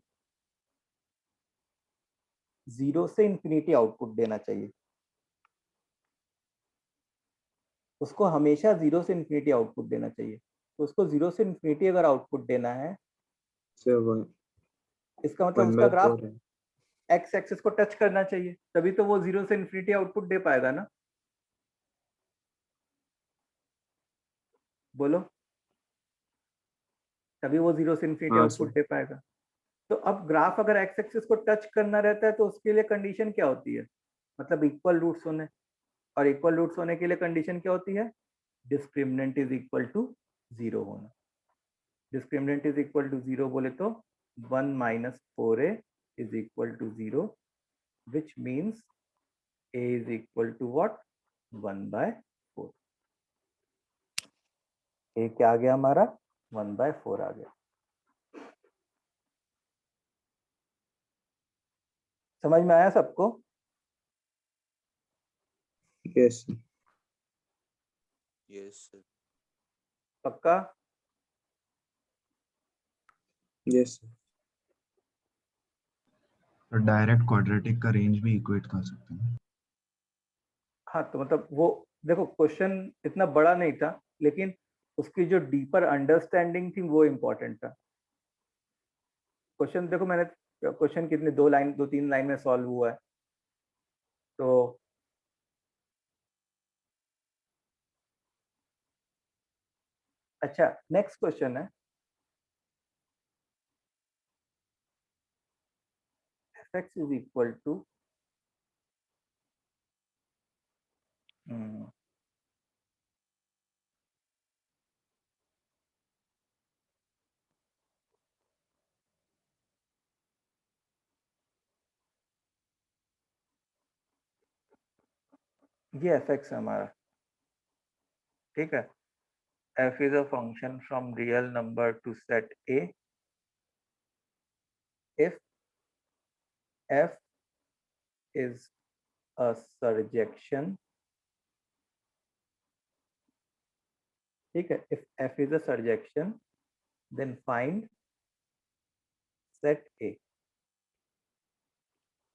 0 से इन्फिनिटी आउटपुट देना चाहिए। उसको हमेशा 0 से इन्फिनिटी आउटपुट देना चाहिए। तो उसको 0 से इन्फिनिटी अगर आउटपुट देना है,
सर
इसका मतलब
1
उसका
by
ग्राफ
4 है।
एक्स एक्सिस को टच करना चाहिए, तभी तो वो 0 से इन्फिनिटी आउटपुट दे पाएगा ना। बोलो, तभी वो 0 से इन्फिनिटी
हाँ
आउटपुट
सर।
दे पाएगा। तो अब ग्राफ अगर एक्स एक्सिस को टच करना रहता है तो उसके लिए कंडीशन क्या होती है? मतलब इक्वल रूट्स होने, और इक्वल रूट्स होने के लिए कंडीशन क्या होती है? डिस्क्रिमिनेंट इज इक्वल टू 0 होना। डिस्क्रिमिनेंट इज इक्वल टू 0 बोले तो 1 minus 4a is equal to 0, which means a is equal to what? 1/4। a क्या आ गया हमारा? 1/4 आ गया। समझ में आया सबको?
Yes
sir.
पक्का?
यस
तो डायरेक्ट क्वाड्रेटिक का रेंज भी इक्वेट कर सकते हैं।
हाँ, तो मतलब वो देखो क्वेश्चन इतना बड़ा नहीं था, लेकिन उसकी जो डीपर अंडरस्टैंडिंग थी वो इम्पोर्टेंट था। क्वेश्चन देखो, मैंने क्वेश्चन कितने 2-3 लाइन में सॉल्व हुआ है। तो अच्छा, नेक्स्ट क्वेश्चन है fx इज इक्वल टू ये fx है हमारा, ठीक है। f is a function from real number to set a if f is a surjection, ठीक है। if f is a surjection then find set a।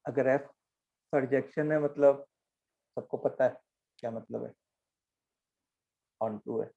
अगर f surjection है मतलब सबको पता है क्या मतलब है, ऑन टू है।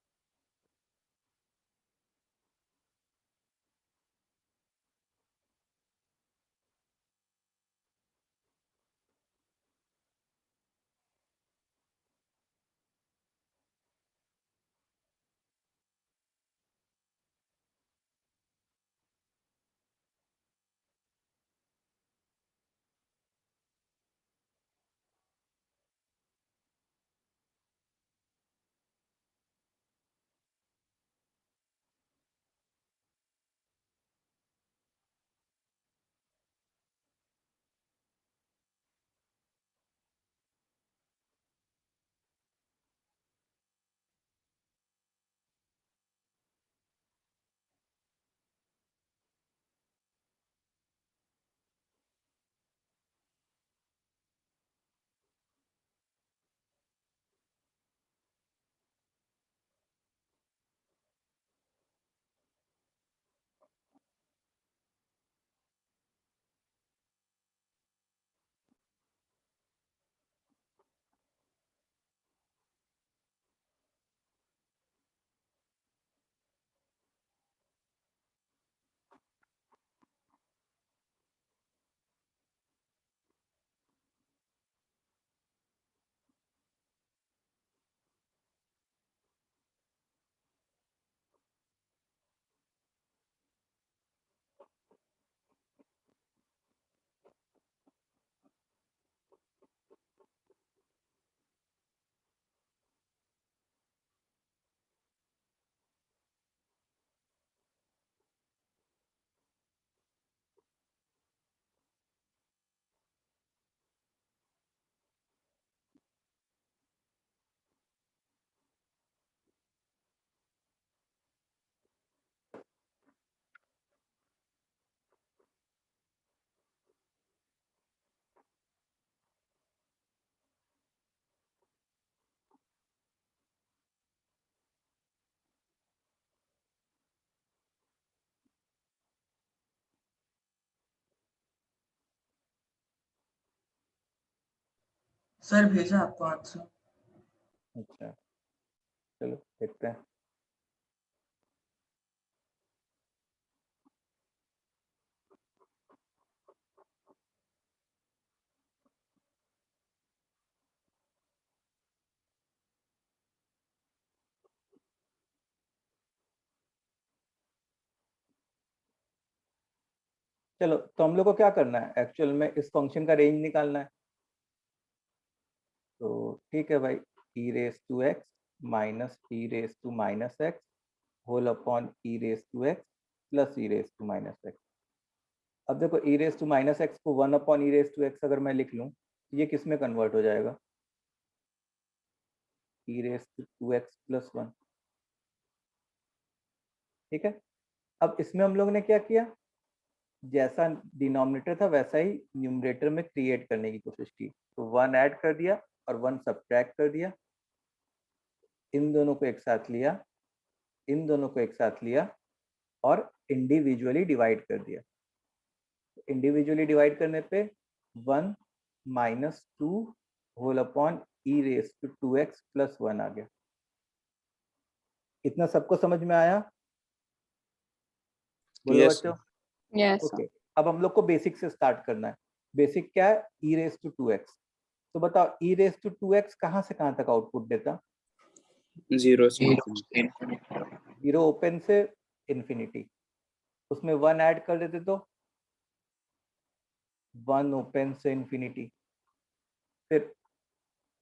सर भेजा आपको आंसर।
अच्छा चलो देखते हैं। चलो तो हम लोग को क्या करना है, एक्चुअल में इस फंक्शन का रेंज निकालना है। तो ठीक है भाई, E raise to X minus E raise to minus X whole upon E raise to X plus E raise to minus X. अब देखो E raise to minus X को 1 upon E raise to X अगर मैं लिख लूँ, ये किस में कन्वर्ट हो जाएगा, ई रेस टू 2x प्लस 1। ठीक है, अब इसमें हम लोग ने क्या किया, जैसा डिनोमिनेटर था वैसा ही न्यूमरेटर में क्रिएट करने की कोशिश की। तो 1 ऐड कर दिया और 1 सब्ट्रैक्ट कर दिया, इन दोनों को एक साथ लिया, इन दोनों को एक साथ लिया और इंडिविजुअली डिवाइड कर दिया। इंडिविजुअली डिवाइड करने पे 1 minus 2 whole upon E raise to 2x plus 1 आ गया। इतना सबको समझ में आया? बोलो
Yes,
बच्चों।
यस
ओके, अब हम लोग को बेसिक से स्टार्ट करना है। बेसिक क्या है, ई रेस टू 2x। तो बताओ ई रेस टू 2x कहाँ से कहाँ तक आउटपुट देता?
0 से infinity.
0 ओपन से इन्फिनिटी, उसमें 1 ऐड कर देते तो 1 ओपन से इन्फिनिटी। फिर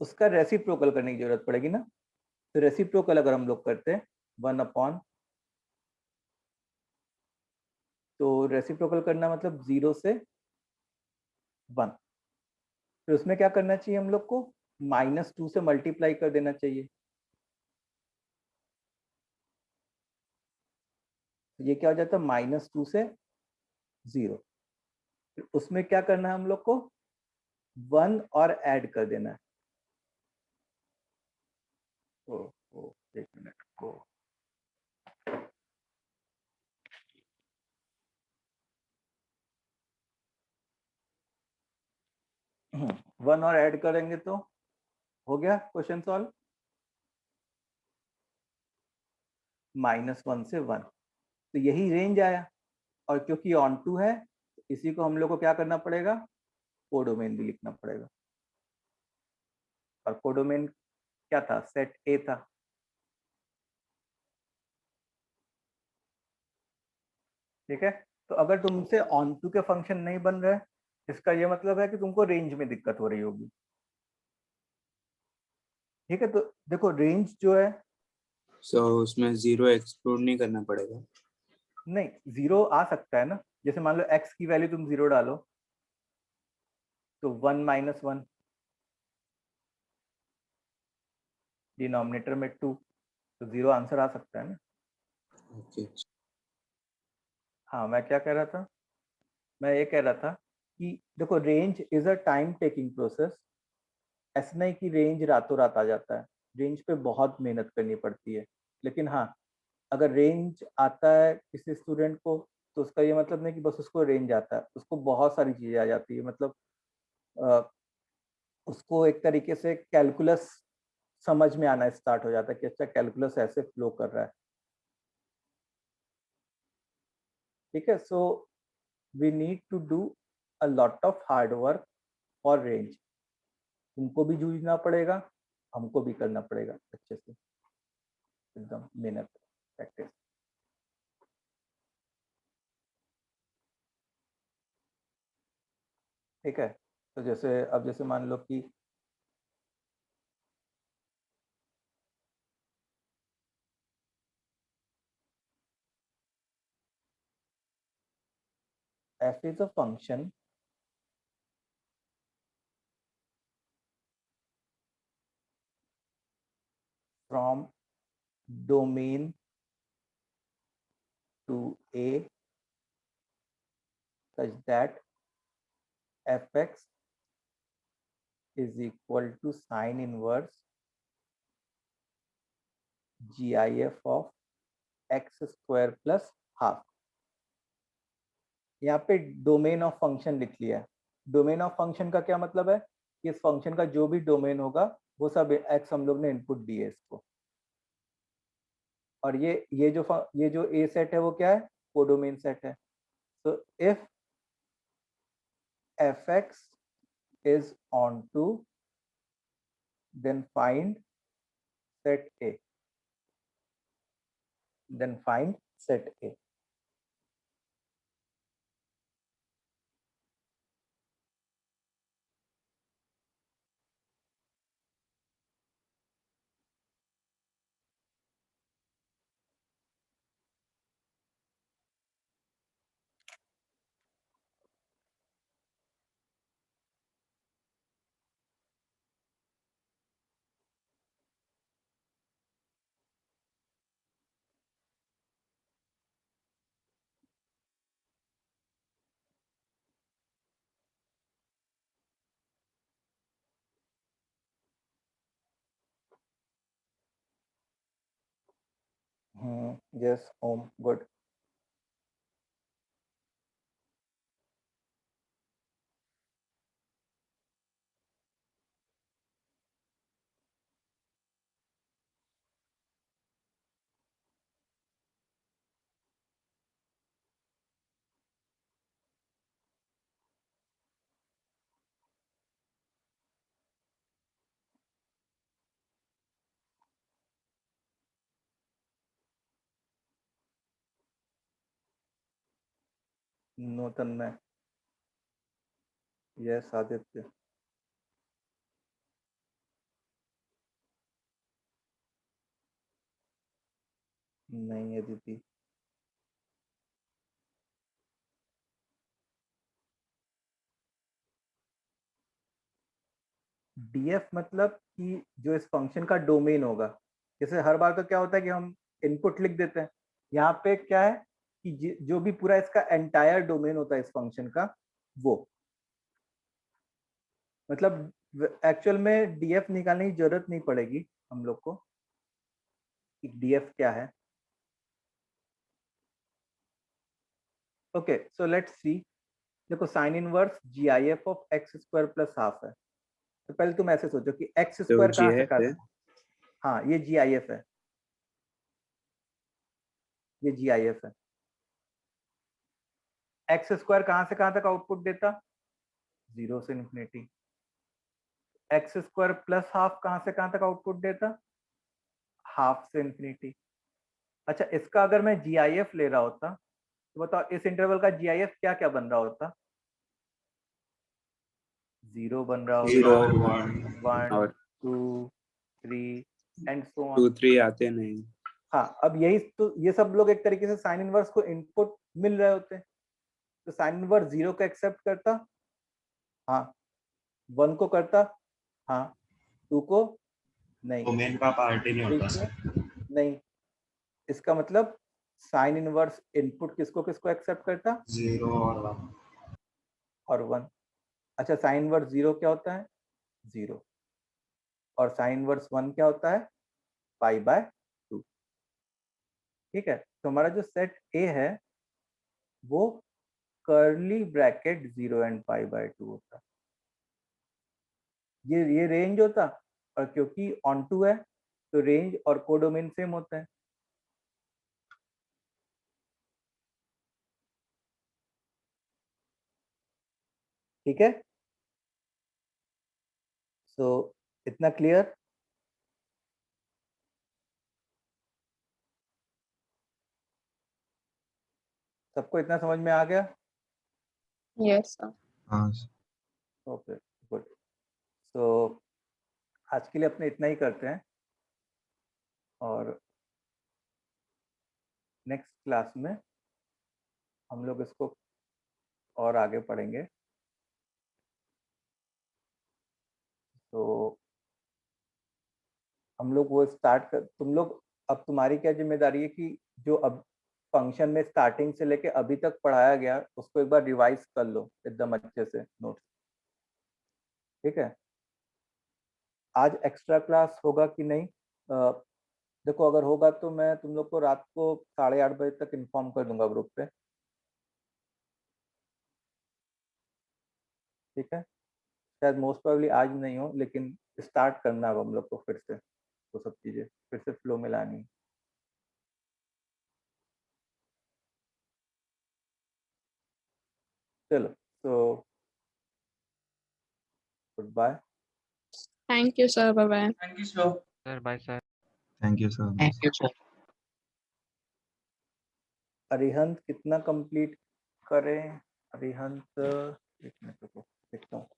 उसका रेसिप्रोकल करने की जरूरत पड़ेगी ना। तो रेसिप्रोकल अगर हम लोग करते हैं 1 अपॉन, तो रेसिप्रोकल करना मतलब 0 से 1। फिर उसमें क्या करना चाहिए हम लोग को, -2 से मल्टीप्लाई कर देना चाहिए। ये क्या हो जाता है, -2 से 0। फिर उसमें क्या करना है हम लोग को, 1 और ऐड कर देना है। एक मिनट को, वन और ऐड करेंगे तो हो गया क्वेश्चन सॉल्व। -1 से 1, तो यही रेंज आया। और क्योंकि ऑन टू है, इसी को हम लोग को क्या करना पड़ेगा, कोडोमेन भी लिखना पड़ेगा। और कोडोमेन क्या था, सेट ए था। ठीक है, तो अगर तुमसे ऑन टू के फंक्शन नहीं बन रहे, इसका ये मतलब है कि तुमको रेंज में दिक्कत हो रही होगी। ठीक है, तो देखो रेंज जो है,
So उसमें 0 एक्सक्लूड नहीं करना पड़ेगा.
नहीं 0 आ सकता है ना। जैसे मान लो x की वैल्यू तुम 0 डालो तो 1 - 1, डिनोमिनेटर में 2, तो 0 आंसर आ सकता है ना।
Okay.
हाँ, मैं क्या कह रहा था, मैं ये कह रहा था कि देखो range is a time taking process. ऐसा नहीं कि रेंज रातों रात आ जाता है, रेंज पे बहुत मेहनत करनी पड़ती है। लेकिन हाँ, अगर रेंज आता है किसी स्टूडेंट को, तो उसका ये मतलब नहीं कि बस उसको रेंज आता है, उसको बहुत सारी चीजें आ जाती है। मतलब उसको एक तरीके से कैलकुलस समझ में आना स्टार्ट हो जाता है कि अच्छा कैलकुलस ऐसे फ्लो कर रहा है। ठीक है, so we need to do a lot of hard work for range. तुमको भी जूझना पड़ेगा, हमको भी करना पड़ेगा अच्छे से, एकदम मेहनत, प्रैक्टिस। ठीक है, तो जैसे अब जैसे मान लो कि f is a function from domain to a such that fx is equal to sine inverse gif of x square plus half। यहाँ पे डोमेन ऑफ फंक्शन लिख लिया है। डोमेन ऑफ फंक्शन का क्या मतलब है, कि इस फंक्शन का जो भी डोमेन होगा वो सब एक्स हम लोग ने इनपुट दिए इसको, और ये जो ए सेट है वो क्या है, कोडोमेन सेट है। तो if fx is onto, then find set A, then find set A. Yes, Om, good. नूतन में, यस आदित्य। नहीं अदिति। डीएफ मतलब कि जो इस फंक्शन का डोमेन होगा। जैसे हर बार तो क्या होता है कि हम इनपुट लिख देते हैं, यहाँ पे क्या है कि जो भी पूरा इसका एंटायर डोमेन होता है इस फंक्शन का, वो मतलब एक्चुअल में डीएफ निकालने की जरूरत नहीं पड़ेगी हम लोग को कि डीएफ क्या है। Okay, so let's see. देखो sine inverse GIF of X square plus half है। तो पहले तुम ऐसे सोचो कि एक्स स्क्वायर कहाँ से कहाँ, हाँ ये जीआईएफ है, ये जीआईएफ है। एक्स स्क्वायर कहाँ से कहाँ तक आउटपुट देता, 0 से infinity. X square plus half कहाँ से कहाँ तक आउटपुट देता, हाफ से इंफिनिटी। अच्छा, इसका अगर मैं जीआईएफ ले रहा होता तो बताओ इस इंटरवल का जीआईएफ क्या क्या बन रहा होता, 0 बन रहा होता,
0
1
और
2 3 एंड सो ऑन।
2 3 आते नहीं।
हाँ, अब यही तो, ये सब लोग एक तरीके से साइन इनवर्स को इनपुट मिल रहे होते हैं। तो साइन इनवर्स 0 को एक्सेप्ट करता, हाँ, 1 को करता, हाँ, 2 को नहीं,
डोमेन का पार्ट ही नहीं होता
देखिए
सर।
नहीं। इसका मतलब साइन इनवर्स इनपुट किसको किसको एक्सेप्ट करता,
0 और 1।
और 1। अच्छा, साइन इनवर्स 0 क्या होता है, 0, और साइन इनवर्स 1 क्या होता है, π/2। ठीक है, तो हमारा जो सेट ए है वो कर्ली ब्रैकेट 0 एंड π/2 होता है। ये रेंज होता, और क्योंकि ऑन टू है तो रेंज और कोडोमेन सेम होता है। ठीक है, सो इतना क्लियर, सबको इतना समझ में आ गया।
Yes sir.
हाँ
ओके गुड। सो आज के लिए अपने इतना ही करते हैं, और नेक्स्ट क्लास में हम लोग इसको और आगे पढ़ेंगे। तो हम लोग वो स्टार्ट कर, तुम लोग अब तुम्हारी क्या जिम्मेदारी है कि जो अब फंक्शन में स्टार्टिंग से लेके अभी तक पढ़ाया गया उसको एक बार रिवाइज कर लो एकदम अच्छे से नोट्स। ठीक है, आज एक्स्ट्रा क्लास होगा कि नहीं, देखो अगर होगा तो मैं तुम लोग को रात को 8:30 बजे तक इन्फॉर्म कर दूंगा ग्रुप पे। ठीक है, शायद मोस्ट प्रोबेबली आज नहीं हो, लेकिन स्टार्ट करना अब हम लोग को फिर से वो सब चीजें फिर से फ्लो में लानी। चलो, तो good bye.
Thank you sir, bye bye.
Thank you sir.
Sir bye sir.
Thank you sir.
Thank you sir.
Arihant कितना कंप्लीट करें? अरिहंत एक मिनट रुको, देखता हूँ।